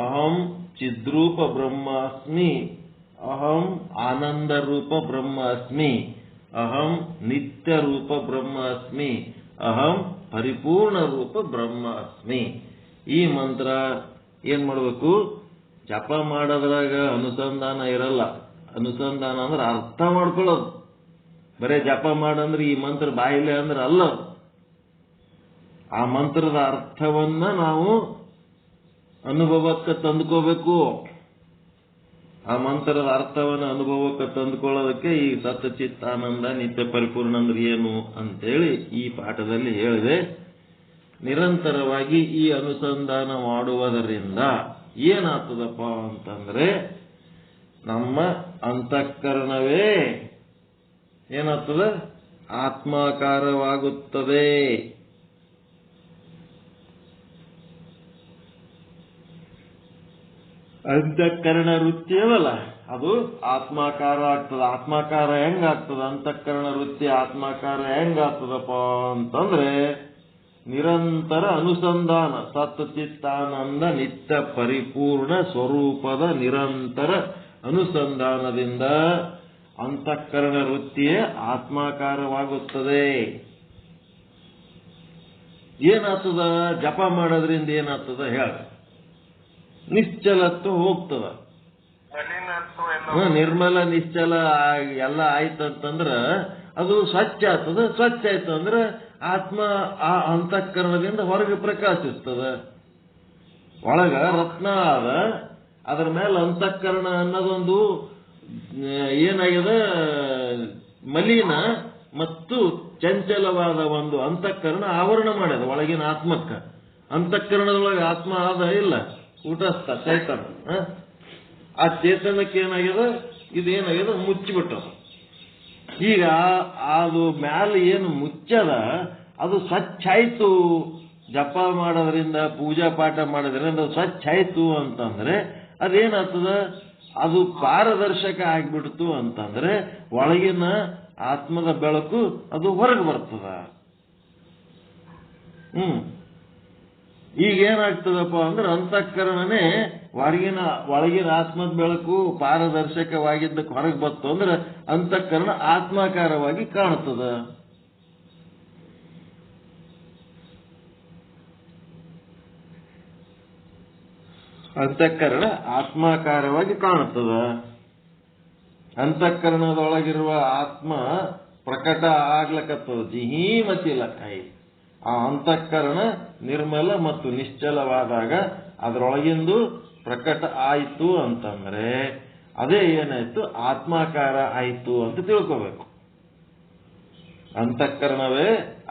ಅಹಂ ಚಿದ್ರೂಪ ಬ್ರಹ್ಮ ಅಸ್ಮಿ, ಅಹಂ ಆನಂದ ರೂಪ ಬ್ರಹ್ಮ ಅಸ್ಮಿ, ಅಹಂ ನಿತ್ಯ ರೂಪ ಬ್ರಹ್ಮ ಅಸ್ಮಿ, ಅಹಂ ಪರಿಪೂರ್ಣ ರೂಪ ಬ್ರಹ್ಮ ಅಸ್ಮಿ. ಈ ಮಂತ್ರ ಏನ್ ಮಾಡಬೇಕು? ಜಪ ಮಾಡೋದ್ರಾಗ ಅನುಸಂಧಾನ ಇರಲ್ಲ. ಅನುಸಂಧಾನ ಅಂದ್ರೆ ಅರ್ಥ ಮಾಡ್ಕೊಳ್ಳೋದು. ಬರೇ ಜಪ ಮಾಡಂದ್ರೆ ಈ ಮಂತ್ರ ಬಾಯಿಲೆ ಅಂದ್ರೆ ಅಲ್ಲ. ಆ ಮಂತ್ರದ ಅರ್ಥವನ್ನ ನಾವು ಅನುಭವಕ್ಕೆ ತಂದ್ಕೋಬೇಕು. ಆ ಮಂತ್ರದ ಅರ್ಥವನ್ನು ಅನುಭವಕ್ಕೆ ತಂದುಕೊಳ್ಳೋದಕ್ಕೆ ಈ ಸತ್ಚಿತ್ತಾನಂದ ನಿತ್ಯ ಪರಿಪೂರ್ಣ ಅಂದ್ರೆ ಏನು ಅಂತೇಳಿ ಈ ಪಾಠದಲ್ಲಿ ಹೇಳಿದೆ. ನಿರಂತರವಾಗಿ ಈ ಅನುಸಂಧಾನ ಮಾಡುವುದರಿಂದ ಏನಾಗ್ತದಪ್ಪ ಅಂತಂದ್ರೆ ನಮ್ಮ ಅಂತಃಕರಣವೇ ಏನಾಗ್ತದ, ಆತ್ಮಾಕಾರವಾಗುತ್ತದೆ. ಅಂತಃಕರಣ ವೃತ್ತಿ ಅದಲ್ಲ, ಅದು ಆತ್ಮಾಕಾರ ಆಗ್ತದ. ಆತ್ಮಾಕಾರ ಹೆಂಗಾಗ್ತದ, ಅಂತಃಕರಣ ವೃತ್ತಿ ಆತ್ಮಾಕಾರ ಹೆಂಗಾಗ್ತದಪ್ಪ ಅಂತಂದ್ರೆ ನಿರಂತರ ಅನುಸಂಧಾನ, ಸತ್ಚಿತ್ತಾನಂದ ನಿತ್ಯ ಪರಿಪೂರ್ಣ ಸ್ವರೂಪದ ನಿರಂತರ ಅನುಸಂಧಾನದಿಂದ ಅಂತಃಕರಣ ವೃತ್ತಿಯೇ ಆತ್ಮಾಕಾರವಾಗುತ್ತದೆ. ಏನಾಗ್ತದ, ಜಪ ಮಾಡೋದ್ರಿಂದ ಏನಾಗ್ತದ ಹೇಳ, ನಿಶ್ಚಲತ್ವ ಹೋಗ್ತದ. ನಿರ್ಮಲ ನಿಶ್ಚಲ ಎಲ್ಲ ಆಯ್ತಂತಂದ್ರ ಅದು ಸ್ವಚ್ಛ ಆಗ್ತದ. ಸ್ವಚ್ಛ ಆಯ್ತು ಅಂದ್ರೆ ಆತ್ಮ ಆ ಅಂತಃಕರಣದಿಂದ ಹೊರಗೆ ಪ್ರಕಾಶಿಸ್ತದ. ಒಳಗ ರತ್ನ ಆದ, ಅದರ ಮೇಲೆ ಅಂತಃಕರಣ ಅನ್ನೋದೊಂದು ಏನಾಗ್ಯದ, ಮಲಿನ ಮತ್ತು ಚಂಚಲವಾದ ಒಂದು ಅಂತಃಕರಣ ಆವರಣ ಮಾಡ್ಯದ ಒಳಗಿನ ಆತ್ಮಕ್ಕ. ಅಂತಃಕರಣದೊಳಗೆ ಆತ್ಮ ಆದ ಇಲ್ಲ, ಕೂಟಸ್ಥ ಚೈತನ್ಯ. ಆ ಚೇತನಕ್ಕೆ ಏನಾಗ್ಯದ, ಇದೇನಾಗ್ಯದ, ಮುಚ್ಚಿಬಿಟ್ಟದ. ಈಗ ಅದು ಮ್ಯಾಲೆ ಏನು ಮುಚ್ಚದ ಅದು ಸ್ವಚ್ಛ ಆಯ್ತು. ಜಪ ಮಾಡೋದ್ರಿಂದ, ಪೂಜಾ ಪಾಠ ಮಾಡೋದ್ರಿಂದ ಸ್ವಚ್ಛ ಆಯ್ತು ಅಂತಂದ್ರೆ ಅದೇನಾಗ್ತದ, ಅದು ಪಾರದರ್ಶಕ ಆಗ್ಬಿಡ್ತು ಅಂತಂದ್ರೆ ಒಳಗಿನ ಆತ್ಮದ ಬೆಳಕು ಅದು ಹೊರಗೆ ಬರ್ತದ. ಈಗ ಏನಾಗ್ತದಪ್ಪ ಅಂದ್ರೆ ಅಂತಃಕರಣನೇ ಒಳಗಿನ ಆತ್ಮದ ಬೆಳಕು ಪಾರದರ್ಶಕವಾಗಿದ್ದಕ್ಕೆ ಹೊರಗೆ ಬತ್ತು ಅಂದ್ರೆ ಅಂತಃಕರಣ ಆತ್ಮಾಕಾರವಾಗಿ ಕಾಣುತ್ತದ. ಅಂತಃಕರಣ ಆತ್ಮಾಕಾರವಾಗಿ ಕಾಣುತ್ತದ. ಅಂತಃಕರಣದೊಳಗಿರುವ ಆತ್ಮ ಪ್ರಕಟ ಆಗ್ಲಕತ್ತದ, ಜಿಹಿ ಮತಿಲಕ್ಕಾಯಿ. ಆ ಅಂತಃಕರಣ ನಿರ್ಮಲ ಮತ್ತು ನಿಶ್ಚಲವಾದಾಗ ಅದರೊಳಗಿಂದು ಪ್ರಕಟ ಆಯಿತು ಅಂತಂದ್ರೆ ಅದೇ ಏನಾಯ್ತು, ಆತ್ಮಾಕಾರ ಆಯಿತು ಅಂತ ತಿಳ್ಕೋಬೇಕು. ಅಂತಃಕರಣವೇ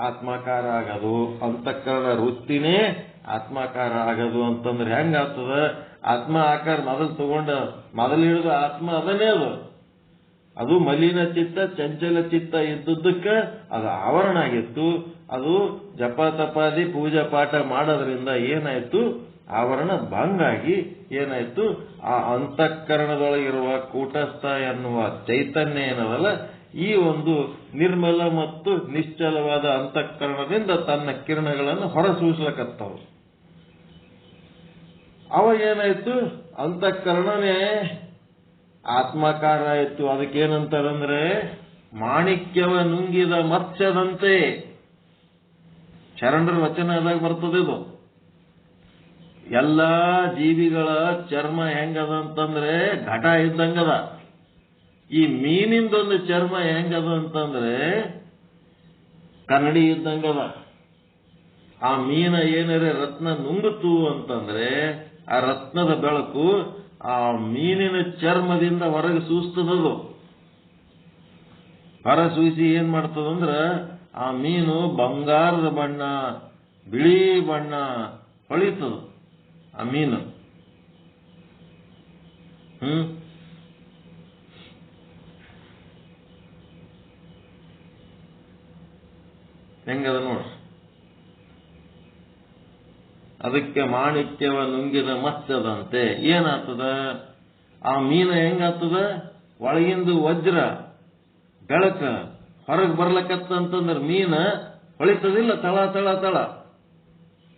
ಆತ್ಮಾಕಾರ ಆಗದು, ಅಂತಃಕರಣ ವೃತ್ತಿನೇ ಆತ್ಮಾಕಾರ ಆಗದು ಅಂತಂದ್ರೆ ಹೆಂಗಾಗ್ತದ, ಆತ್ಮ ಆಕಾರ ಮೊದಲು ಹಿಡಿದು ಆತ್ಮ ಅದನ್ನೇ ಅದು ಮಲಿನ ಚಿತ್ತ ಚಂಚಲ ಚಿತ್ತ ಇದ್ದದ್ದಕ್ಕೆ ಅದು ಆವರಣ ಆಗಿತ್ತು. ಅದು ಜಪ ತಪಾದಿ ಪೂಜಾ ಪಾಠ ಮಾಡೋದ್ರಿಂದ ಏನಾಯ್ತು, ಆವರಣ ಭಂಗಾಗಿ ಏನಾಯ್ತು, ಆ ಅಂತಃಕರಣದೊಳಗಿರುವ ಕೂಟಸ್ಥ ಎನ್ನುವ ಚೈತನ್ಯ ಏನದಲ್ಲ, ಈ ಒಂದು ನಿರ್ಮಲ ಮತ್ತು ನಿಶ್ಚಲವಾದ ಅಂತಃಕರಣದಿಂದ ತನ್ನ ಕಿರಣಗಳನ್ನು ಹೊರಸೂಸ್ಲಕತ್ತವು. ಅವಾಗ ಏನಾಯ್ತು, ಅಂತಃಕರಣನೇ ಆತ್ಮಾಕಾರ ಆಯ್ತು. ಅದಕ್ಕೇನಂತಾರಂದ್ರೆ ಮಾಣಿಕ್ಯವ ನುಂಗಿದ ಮತ್ಸ್ಯದಂತೆ. ಶರಣರ ವಚನದಾಗ ಬರ್ತದೆ ಇದು. ಎಲ್ಲಾ ಜೀವಿಗಳ ಚರ್ಮ ಹೆಂಗದ ಅಂತಂದ್ರೆ ಘಟ ಇದ್ದಂಗದ. ಈ ಮೀನಿಂದೊಂದು ಚರ್ಮ ಹೆಂಗದ ಅಂತಂದ್ರೆ ಕನ್ನಡಿ ಇದ್ದಂಗದ. ಆ ಮೀನ ಏನಾರೆ ರತ್ನ ನುಂಗುತ್ತು ಅಂತಂದ್ರೆ ಆ ರತ್ನದ ಬೆಳಕು ಆ ಮೀನಿನ ಚರ್ಮದಿಂದ ಹೊರಗೆ ಸೂಸ್ತದದು. ಹೊರ ಸೂಸಿ ಏನ್ ಮಾಡ್ತದಂದ್ರ ಆ ಮೀನು ಬಂಗಾರದ ಬಣ್ಣ, ಬಿಳಿ ಬಣ್ಣ ಹೊಳಿತದ ಆ ಮೀನು. ಹೆಂಗದ ನೋಡ್ರಿ. ಅದಕ್ಕೆ ಮಾಣಿಕ್ಯವ ನುಂಗಿದ ಮತ್ಸ್ಯದಂತೆ. ಏನಾಗ್ತದ, ಆ ಮೀನ ಹೆಂಗಾಗ್ತದ, ಒಳಗಿಂದು ವಜ್ರ ಬೆಳಕ ಹೊರಗೆ ಬರ್ಲಕತ್ತಂತಂದ್ರೆ ಮೀನ ಹೊಳಿತದಿಲ್ಲ, ತಳ ತಳ ತಳ.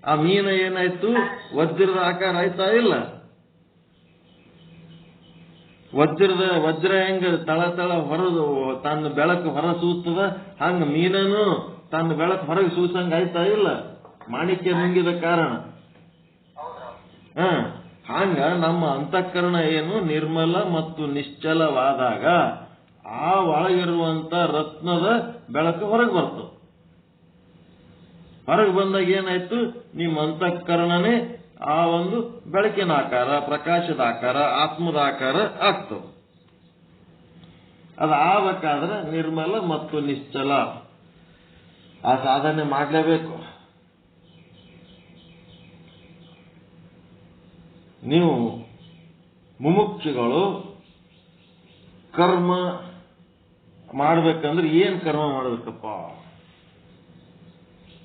ಆ ಮೀನ ಏನಾಯ್ತು, ವಜ್ರದ ಆಕಾರ ಆಯ್ತಾ ಇಲ್ಲ. ವಜ್ರ ಹೆಂಗ ತಳ ತಳ ಹೊರದು ತನ್ನ ಬೆಳಕು ಹೊರ ಸೂಸ್ತದ, ಹಂಗ ಮೀನನು ತನ್ನ ಬೆಳಕು ಹೊರಗೆ ಸೂಸಂಗ ಆಯ್ತಾ ಇಲ್ಲ, ಮಾಣಿಕ್ಯ ನುಂಗಿದ ಕಾರಣ. ಹಂಗ ನಮ್ಮ ಅಂತಃಕರಣ ಏನು ನಿರ್ಮಲ ಮತ್ತು ನಿಶ್ಚಲವಾದಾಗ ಆ ಒಳಗಿರುವಂತ ರತ್ನದ ಬೆಳಕು ಹೊರಗೆ ಬರ್ತದೆ. ಹೊರಗೆ ಬಂದಾಗ ಏನಾಯ್ತು, ನಿಮ್ಮ ಅಂತಃಕರಣನೇ ಆ ಒಂದು ಬೆಳಕಿನ ಆಕಾರ, ಪ್ರಕಾಶದ ಆಕಾರ, ಆತ್ಮದ ಆಕಾರ ಆಗ್ತದೆ. ಅದು ಆಗಬೇಕಾದ್ರೆ ನಿರ್ಮಲ ಮತ್ತು ನಿಶ್ಚಲ ಆ ಸಾಧನೆ ಮಾಡಲೇಬೇಕು. ನೀವು ಮುಮುಕ್ಷುಗಳು ಕರ್ಮ ಮಾಡ್ಬೇಕಂದ್ರೆ ಏನ್ ಕರ್ಮ ಮಾಡ್ಬೇಕಪ್ಪ?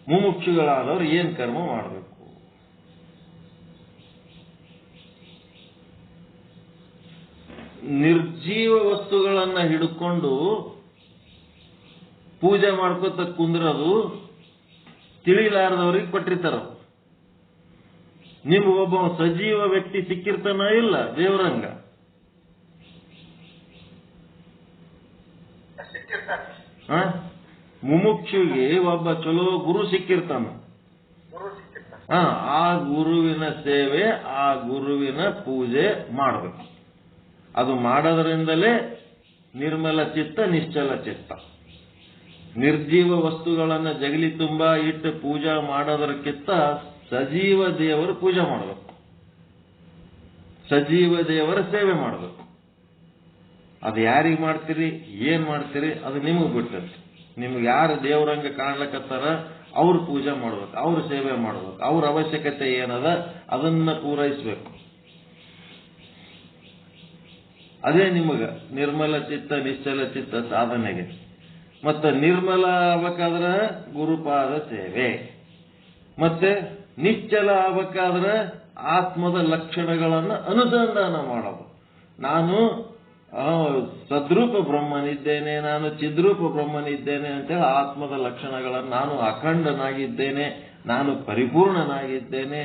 ಮುಮುಕ್ಷುಗಳಾದವ್ರು ಏನ್ ಕರ್ಮ ಮಾಡಬೇಕು? ನಿರ್ಜೀವ ವಸ್ತುಗಳನ್ನ ಹಿಡ್ಕೊಂಡು ಪೂಜೆ ಮಾಡ್ಕೋತ ಕುಂದ್ರದು ತಿಳಿಲಾರದವ್ರಿಗೆ ಕೊಟ್ಟಿರ್ತಾರ. ನಿಮ್ಗೊಬ್ಬ ಸಜೀವ ವ್ಯಕ್ತಿ ಸಿಕ್ಕಿರ್ತಾನ ಇಲ್ಲ ದೇವರಂಗ? ಮುಮುಕ್ಷುಗೆ ಒಬ್ಬ ಚಲೋ ಗುರು ಸಿಕ್ಕಿರ್ತಾನ. ಆ ಗುರುವಿನ ಸೇವೆ, ಆ ಗುರುವಿನ ಪೂಜೆ ಮಾಡಬೇಕು. ಅದು ಮಾಡೋದ್ರಿಂದಲೇ ನಿರ್ಮಲ ಚಿತ್ತ, ನಿಶ್ಚಲ ಚಿತ್ತ. ನಿರ್ಜೀವ ವಸ್ತುಗಳನ್ನ ಜಗಲಿ ತುಂಬಾ ಇಟ್ಟು ಪೂಜಾ ಮಾಡೋದಕ್ಕಿಂತ ಸಜೀವ ದೇವರ ಪೂಜೆ ಮಾಡಬೇಕು, ಸಜೀವ ದೇವರ ಸೇವೆ ಮಾಡಬೇಕು. ಅದು ಯಾರಿಗೆ ಮಾಡ್ತೀರಿ, ಏನ್ ಮಾಡ್ತೀರಿ, ಅದು ನಿಮಗೆ ಬಿಟ್ಟದ್ದು. ನಿಮ್ಗೆ ಯಾರು ದೇವರಂಗ ಕಾಣ್ಲಕತ್ತಾರ ಅವ್ರ ಪೂಜೆ ಮಾಡ್ಬೇಕು, ಅವ್ರ ಸೇವೆ ಮಾಡ್ಬೇಕು, ಅವ್ರ ಅವಶ್ಯಕತೆ ಏನದ ಅದನ್ನ ಪೂರೈಸಬೇಕು. ಅದೇ ನಿಮಗ ನಿರ್ಮಲ ಚಿತ್ತ, ನಿಶ್ಚಲ ಚಿತ್ತ ಸಾಧನೆಗೆ. ಮತ್ತೆ ನಿರ್ಮಲ ಆಗ್ಬೇಕಾದ್ರೆ ಗುರುಪಾದ ಸೇವೆ, ಮತ್ತೆ ನಿಶ್ಚಲ ಆಗ್ಬೇಕಾದ್ರೆ ಆತ್ಮದ ಲಕ್ಷಣಗಳನ್ನು ಅನುಸಂಧಾನ ಮಾಡೋದು. ನಾನು ಸದ್ರೂಪ ಬ್ರಹ್ಮನಿದ್ದೇನೆ, ನಾನು ಚಿದ್ರೂಪ ಬ್ರಹ್ಮನಿದ್ದೇನೆ ಅಂತೇಳಿ ಆತ್ಮದ ಲಕ್ಷಣಗಳನ್ನು, ನಾನು ಅಖಂಡನಾಗಿದ್ದೇನೆ, ನಾನು ಪರಿಪೂರ್ಣನಾಗಿದ್ದೇನೆ,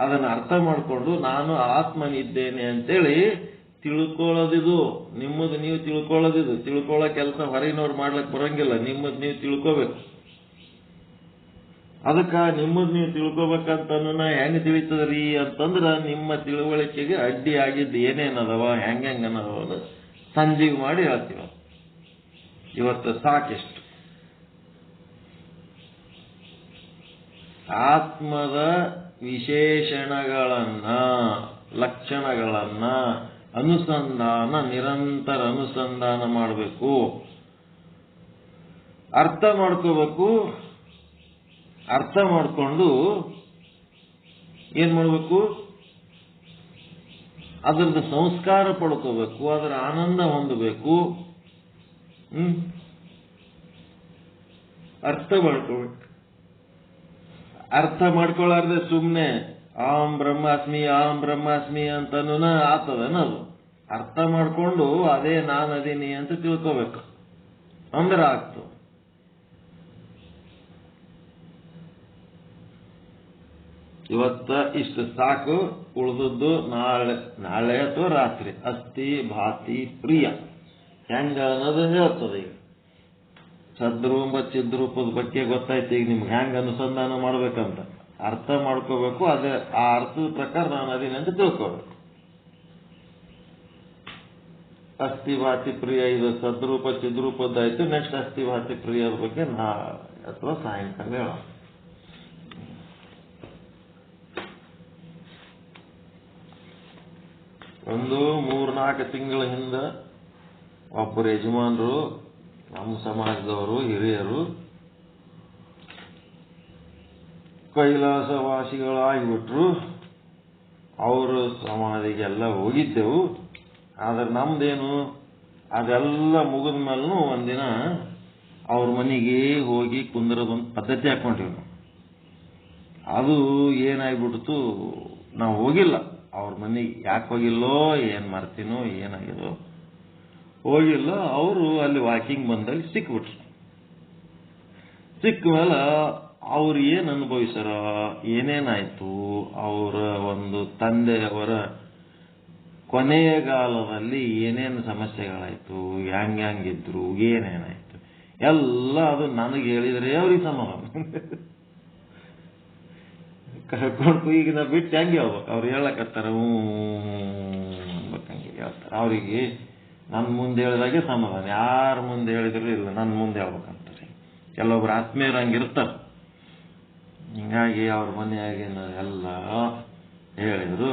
ಅದನ್ನು ಅರ್ಥ ಮಾಡಿಕೊಂಡು ನಾನು ಆತ್ಮನಿದ್ದೇನೆ ಅಂತೇಳಿ ತಿಳ್ಕೊಳ್ಳೋದಿದು. ನಿಮ್ಮದು ನೀವು ತಿಳ್ಕೊಳ್ಳೋದಿದು. ತಿಳ್ಕೊಳ್ಳೋ ಕೆಲಸ ಹೊರಗಿನವ್ರು ಮಾಡ್ಲಿಕ್ಕೆ ಬರಂಗಿಲ್ಲ, ನಿಮ್ಮದು ನೀವು ತಿಳ್ಕೋಬೇಕು. ಅದಕ್ಕ ನಿಮ್ಮದ್ ನೀವು ತಿಳ್ಕೋಬೇಕಂತ ಹೆಂಗ್ ತಿಳಿತದ್ರಿ ಅಂತಂದ್ರ ನಿಮ್ಮ ತಿಳುವಳಿಕೆಗೆ ಅಡ್ಡಿ ಆಗಿದ್ದು ಏನೇನದವ, ಹೆಂಗ್ ಅನ್ನೋದು ಸಂಜೀವ್ ಮಾಡಿ ಹೇಳ್ತೀವ. ಇವತ್ತು ಸಾಕಿಷ್ಟು. ಆತ್ಮದ ವಿಶೇಷಣಗಳನ್ನ, ಲಕ್ಷಣಗಳನ್ನ ಅನುಸಂಧಾನ, ನಿರಂತರ ಅನುಸಂಧಾನ ಮಾಡಬೇಕು, ಅರ್ಥ ಮಾಡ್ಕೋಬೇಕು. ಅರ್ಥ ಮಾಡಿಕೊಂಡು ಏನ್ ಮಾಡಬೇಕು? ಅದರದ್ದು ಸಂಸ್ಕಾರ ಪಡ್ಕೋಬೇಕು, ಅದರ ಆನಂದ ಹೊಂದಬೇಕು. ಅರ್ಥ ಮಾಡ್ಕೋಬೇಕು. ಅರ್ಥ ಮಾಡ್ಕೊಳ್ಳಾರ್ದೆ ಸುಮ್ಮನೆ ಆಂ ಬ್ರಹ್ಮಾಸ್ಮಿ ಅಂತನೂ ಆತದನದು. ಅರ್ಥ ಮಾಡ್ಕೊಂಡು ಅದೇ ನಾನು ಅದೀನಿ ಅಂತ ತಿಳ್ಕೋಬೇಕು, ಅಂದ್ರೆ ಆಗ್ತದೆ. ಇವತ್ತ ಇಷ್ಟು ಸಾಕು. ಉಳಿದದ್ದು ನಾಳೆ ಅಥವಾ ರಾತ್ರಿ ಅಸ್ಥಿ ಭಾತಿ ಪ್ರಿಯ ಹೆಂಗ ಅನ್ನೋದು ಹೇಳ್ತದೆ. ಈಗ ಸದ್ರೂಪ ಚಿದ್ರೂಪದ ಬಗ್ಗೆ ಗೊತ್ತಾಯ್ತು. ಈಗ ನಿಮ್ಗೆ ಹೆಂಗ ಅನುಸಂಧಾನ ಮಾಡ್ಬೇಕಂತ ಅರ್ಥ ಮಾಡ್ಕೋಬೇಕು. ಅದೇ ಆ ಅರ್ಥದ ಪ್ರಕಾರ ನಾನು ಅದೀನಿ ಅಂತ ತಿಳ್ಕೋಬೇಕು. ಅಸ್ಥಿ ಭಾತಿ ಪ್ರಿಯ ಇದು ಸದ್ರೂಪ ಚಿದ್ರೂಪದ್ದಾಯ್ತು. ನೆಕ್ಸ್ಟ್ ಅಸ್ಥಿ ಭಾತಿ ಪ್ರಿಯದ ಬಗ್ಗೆ ಅಥವಾ ಸಾಯಂಕಾಲ ಹೇಳೋಣ. ಒಂದು 3-4 ತಿಂಗಳ ಹಿಂದ ಒಬ್ಬರು ಯಜಮಾನರು, ನಮ್ಮ ಸಮಾಜದವರು, ಹಿರಿಯರು ಕೈಲಾಸವಾಸಿಗಳಾಗಿಬಿಟ್ರು. ಅವರು ಸಮಾಧಿಗೆಲ್ಲ ಹೋಗಿದ್ದೆವು. ಆದ್ರೆ ನಮ್ದೇನು, ಅದೆಲ್ಲ ಮುಗಿದ ಮೇಲೂ ಒಂದಿನ ಅವ್ರ ಮನೆಗೆ ಹೋಗಿ ಕುಂದ್ರದೊಂದು ಪದ್ಧತಿ ಹಾಕೊಂಡಿವಿ ನಾವು. ಅದು ಏನಾಗ್ಬಿಡ್ತು, ನಾವು ಹೋಗಿಲ್ಲ ಅವ್ರ ಮನೆಗೆ. ಯಾಕೆ ಹೋಗಿಲ್ಲೋ, ಏನ್ ಮಾಡ್ತೀನೋ, ಏನಾಗಿದೋ ಹೋಗಿಲ್ಲ. ಅವರು ಅಲ್ಲಿ ವಾಕಿಂಗ್ ಬಂದಲ್ಲಿ ಸಿಕ್ಬಿಟ್ರು. ಸಿಕ್ಕ ಮೇಲೆ ಅವ್ರು ಏನ್ ಅನುಭವಿಸ್ಯಾರ, ಏನೇನಾಯ್ತು, ಅವರ ಒಂದು ತಂದೆಯವರ ಕೊನೆಯ ಕಾಲದಲ್ಲಿ ಏನೇನು ಸಮಸ್ಯೆಗಳಾಯ್ತು, ಹೆಂಗಿದ್ರು, ಏನೇನಾಯ್ತು ಎಲ್ಲ ಅದು ನನಗೆ ಹೇಳಿದ್ರೆ ಅವ್ರಿಗೆ ಸಮಾಧಾನ. ಕರ್ಕೊಂಡು ಈಗ ನಾ ಬಿಟ್ಟು ಹೆಂಗೆ ಹೋಗ್ಬೇಕು? ಅವ್ರು ಹೇಳಕತ್ತಾರ ಅನ್ಬೇಕಂಗೆ ಹೇಳ್ತಾರೆ. ಅವ್ರಿಗೆ ನನ್ನ ಮುಂದೆ ಹೇಳಿದಾಗೆ ಸಮಾಧಾನ, ಯಾರ ಮುಂದೆ ಹೇಳಿದ್ರು ಇಲ್ಲ, ನನ್ನ ಮುಂದೆ ಹೇಳ್ಬೇಕಂತಾರೆ. ಕೆಲವೊಬ್ರು ಆತ್ಮೀಯರು ಹಂಗಿರ್ತಾರೆ. ಹಿಂಗಾಗಿ ಅವ್ರ ಮನೆಯಾಗಿನ ಎಲ್ಲ ಹೇಳಿದ್ರು.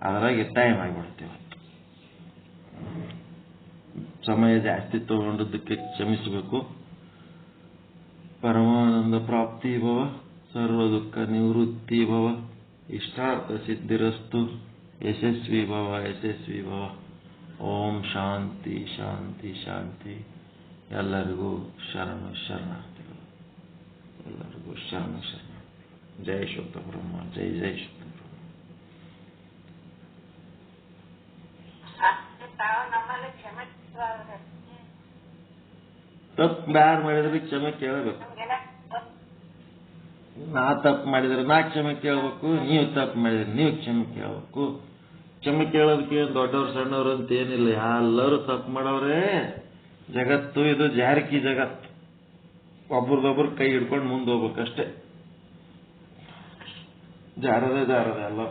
ಅದರಾಗೆ ಟೈಮ್ ಆಗಿಬಿಡ್ತೀವಿ. ಸಮಯ ಜಾಸ್ತಿ ತಗೊಂಡದ್ದಕ್ಕೆ ಕ್ಷಮಿಸಬೇಕು. ಪರಮಾನಂದ ಪ್ರಾಪ್ತಿ ಭವ, ಸರ್ವ ದುಃಖ ನಿವೃತ್ತಿ ಭವ, ಇಷ್ಟಾರ್ಥ ಸಿದ್ಧಿರಸ್ತು, ಯಶಸ್ವಿ ಭವ ಯಶಸ್ವಿ ಭವ. ಓಂ ಶಾಂತಿ ಶಾಂತಿ ಶಾಂತಿ. ಎಲ್ಲರಿಗೂ ಶರಣು ಶರಣಾರ್ಥಿಗಳು. ಎಲ್ಲರಿಗೂ ಶರಣು ಶರಣ. ಜೈ ಶುದ್ಧ ಬ್ರಹ್ಮ. ಜೈ ಜೈ ಶುದ್ಧ ಬ್ರಹ್ಮ. ತಪ್ಪು ಯಾರು ಮಾಡಿದ್ರೆ ಕ್ಷಮೆ ಕೇಳಬೇಕು. ನಾ ತಪ್ಪು ಮಾಡಿದ್ರೆ ನಾ ಕ್ಷಮೆ ಕೇಳಬೇಕು, ನೀವು ತಪ್ಪು ಮಾಡಿದ್ರೆ ನೀವು ಕ್ಷಮೆ ಕೇಳಬೇಕು. ಕ್ಷಮೆ ಕೇಳೋದಕ್ಕೆ ದೊಡ್ಡವ್ರು ಸಣ್ಣವ್ರು ಅಂತ ಏನಿಲ್ಲ, ಎಲ್ಲರೂ ತಪ್ಪು ಮಾಡವ್ರೆ. ಜಗತ್ತು ಇದು ಜಾರಕಿ ಜಗತ್ತು. ಒಬ್ರದೊಬ್ರು ಕೈ ಹಿಡ್ಕೊಂಡು ಮುಂದೆ ಹೋಗ್ಬೇಕಷ್ಟೇ. ಜಾರದೆ ಅಲ್ಲ.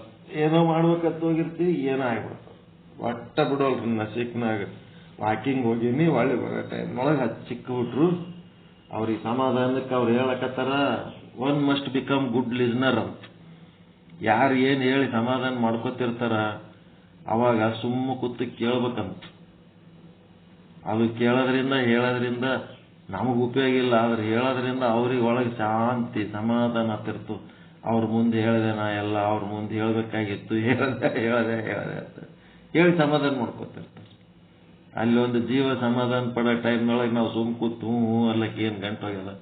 ಏನೋ ಮಾಡ್ಬೇಕಂತ ಹೋಗಿರ್ತೀವಿ, ಏನೋ ಆಗ್ಬಿಡ್ತಾವ. ಒಟ್ಟ ಬಿಡೋಲ್ರಿ. ನಸಿಕ್ನಾಗ ವಾಕಿಂಗ್ ಹೋಗಿನಿ, ಒಳ್ಳೆ ಬರೋ ಟೈಮ್ನೊಳಗೆ ಸಿಕ್ಕಿಬಿಟ್ರು. ಅವ್ರಿಗೆ ಸಮಾಧಾನಕ್ಕೆ ಅವ್ರು ಹೇಳಕತ್ತಾರ, one must become good listener ಅಂತ. ಯಾರು ಏನು ಹೇಳಿ ಸಮಾಧಾನ ಮಾಡ್ಕೋತಿರ್ತಾರ ಅವಾಗ ಸುಮ್ಮ ಕೂತು ಕೇಳ್ಬೇಕಂತ. ಅದು ಕೇಳೋದ್ರಿಂದ ಹೇಳೋದ್ರಿಂದ ನಮಗೆ ಉಪಯೋಗ ಇಲ್ಲ, ಆದ್ರೆ ಹೇಳೋದ್ರಿಂದ ಅವ್ರಿಗೆ ಒಳಗೆ ಶಾಂತಿ ಸಮಾಧಾನ ಆಗ್ತಿರ್ತು. ಅವ್ರ ಮುಂದೆ ಹೇಳಿದೆ ನಾ ಎಲ್ಲ ಅವ್ರ ಮುಂದೆ ಹೇಳ್ಬೇಕಾಗಿತ್ತು, ಹೇಳದೆ ಅಂತ ಹೇಳಿ ಸಮಾಧಾನ ಮಾಡ್ಕೋತಿರ್ತಾರೆ. ಅಲ್ಲಿ ಒಂದು ಜೀವ ಸಮಾಧಾನ ಪಡೋ ಟೈಮ್ನೊಳಗೆ ನಾವು ಸುಮ್ ಕೂತು ಅಲ್ಲಕ್ಕೆ ಏನು ಗಂಟು ಹೋಗ್ಯದ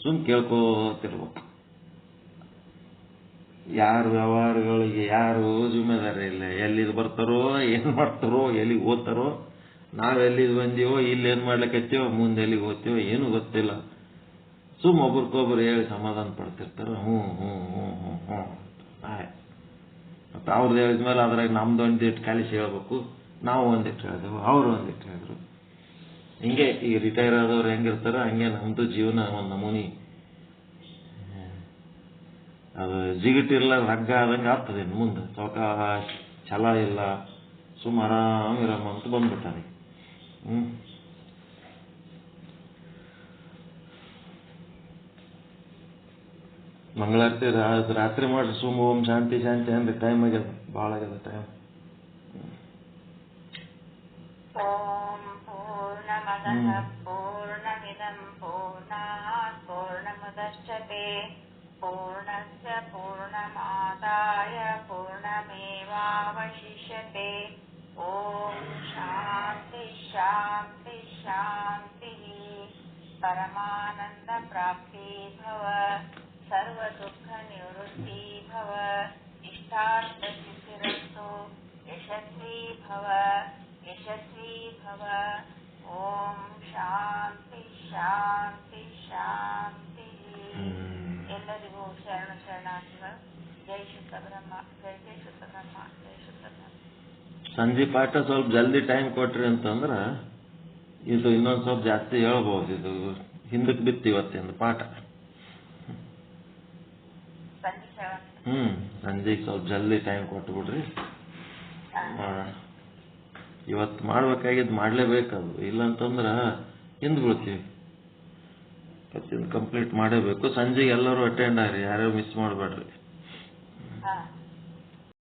ಸುಮ್ ಕೇಳ್ಕೋತಿರ್ಬೇಕು. ಯಾರ ವ್ಯವಹಾರಗಳಿಗೆ ಯಾರು ಜಿಮ್ಮೆದಾರಿ ಇಲ್ಲ. ಎಲ್ಲಿದು ಬರ್ತಾರೋ, ಏನು ಮಾಡ್ತಾರೋ, ಎಲ್ಲಿಗೆ ಓದ್ತಾರೋ. ನಾವೆಲ್ಲಿದು ಬಂದೀವೋ, ಇಲ್ಲಿ ಏನು ಮಾಡ್ಲಿಕ್ಕತ್ತೀವೋ, ಮುಂದೆ ಎಲ್ಲಿಗೆ ಓದ್ತೀವೋ ಏನೂ ಗೊತ್ತಿಲ್ಲ. ಸುಮ್ ಒಬ್ರಿಗೊಬ್ರು ಹೇಳಿ ಸಮಾಧಾನ ಪಡ್ತಿರ್ತಾರೆ. ಹ್ಞೂ ಹ್ಞೂ ಹ್ಞೂ ಹ್ಞೂ ಹ್ಞೂ ಆಯ್ತು. ಮತ್ತು ಅವ್ರದ್ದು ಹೇಳಿದ್ಮೇಲೆ ಅದ್ರಾಗ ನಮ್ದು ಒಂದಿಟ್ಟು ಕಲಿಸಿ ಹೇಳ್ಬೇಕು. ನಾವು ಒಂದಿಟ್ಟು ಹೇಳಿದೆವು, ಅವರು ಒಂದಿಟ್ಟು ಹೇಳಿದ್ರು. ಹಿಂಗೆ ಈಗ ರಿಟೈರ್ ಆದವ್ರು ಹೆಂಗಿರ್ತಾರೆ ಹಂಗೆ ನಮ್ಮದು ಜೀವನ ಒಂದು ನಮೂನಿ ಅದು ಜಿಗಿಟಿಲ್ಲ, ರಗ್ಗ ಆದಂಗೆ ಆಗ್ತದೆ. ಮುಂದೆ ಸಾವಕಾಶ ಛಲ ಇಲ್ಲ, ಸುಮ್ಮ ಆರಾಮಿರಮ್ಮ ಅಂತ ಬಂದ್ಬಿಟ್ಟಾನೆ. ಮಂಗಳಾರತಿ ರಾತ್ರಿ ಮಾಡ್ರಿ. ಸುಮ್ಮ ಓಂ ಶಾಂತಿ ಶಾಂತಿ ಅಂದ್ರೆ ಟೈಮ್ ಆಗ್ಯದ, ಭಾಳ ಆಗ್ಯದ ಟೈಮ್. ಓಂ ಪೂರ್ಣಮದಃ ಪೂರ್ಣಮಿದಂ ಪೂರ್ಣಾತ್ ಪೂರ್ಣಮುದಚ್ಯತೆ ಪೂರ್ಣಸ್ಯ ಪೂರ್ಣಮಾದಾಯ ಪೂರ್ಣಮೇವಾವಶಿಷ್ಯತೆ. ಓಂ ಶಾಂತಿ ಶಾಂತಿ ಶಾಂತಿ. ಪರಮಾನಂದ ಪ್ರಾಪ್ತಿ ಭವ, ಸರ್ವ ದುಃಖ ನಿವೃತ್ತಿ ಭವ, ಇಷ್ಟಾರ್ಥ ಸಿದ್ಧಿರಸ್ತು, ಯಶಸ್ವಿ ಭವ ಯಶಸ್ವಿ ಭವ. ಓಂ ಶಾಂತಿ ಶಾಂತಿ ಶಾಂತಿ. ಎಲ್ಲರಿಗೂ ಶರಣ ಶರಣಾರ್ಥಿಗಳು. ಜೈ ಶುದ್ಧ ಬ್ರಹ್ಮ. ಜೈ ಜೈ ಶುದ್ಧ ಬ್ರಹ್ಮ. ಜೈ ಶುದ್ಧ ಬ್ರಹ್ಮ. ಸಂಜೆ ಪಾಠ ಸ್ವಲ್ಪ ಜಲ್ದಿ ಟೈಮ್ ಕೊಟ್ರಿ ಅಂತಂದ್ರ ಇದು ಇನ್ನೊಂದು ಸ್ವಲ್ಪ ಜಾಸ್ತಿ ಹೇಳ್ಬೋದು. ಇದು ಹಿಂದಕ್ಕೆ ಬಿತ್ತು ಇವತ್ತಿಂದ ಪಾಠ. ಸಂಜೆಗೆ ಸ್ವಲ್ಪ ಜಲ್ದಿ ಟೈಮ್ ಕೊಟ್ಟು ಬಿಡ್ರಿ. ಇವತ್ತು ಮಾಡ್ಬೇಕಾಗಿದ್ದು ಮಾಡ್ಲೇಬೇಕದು, ಇಲ್ಲಂತಂದ್ರ ಹಿಂದ್ ಬೀಳ್ತೀವಿ. ಇವತ್ತಿಂದ ಕಂಪ್ಲೀಟ್ ಮಾಡೇಬೇಕು. ಸಂಜೆಗೆ ಎಲ್ಲರೂ ಅಟೆಂಡ್ ಆಗ್ರಿ, ಯಾರ್ಯಾರು ಮಿಸ್ ಮಾಡಬೇಡ್ರಿ.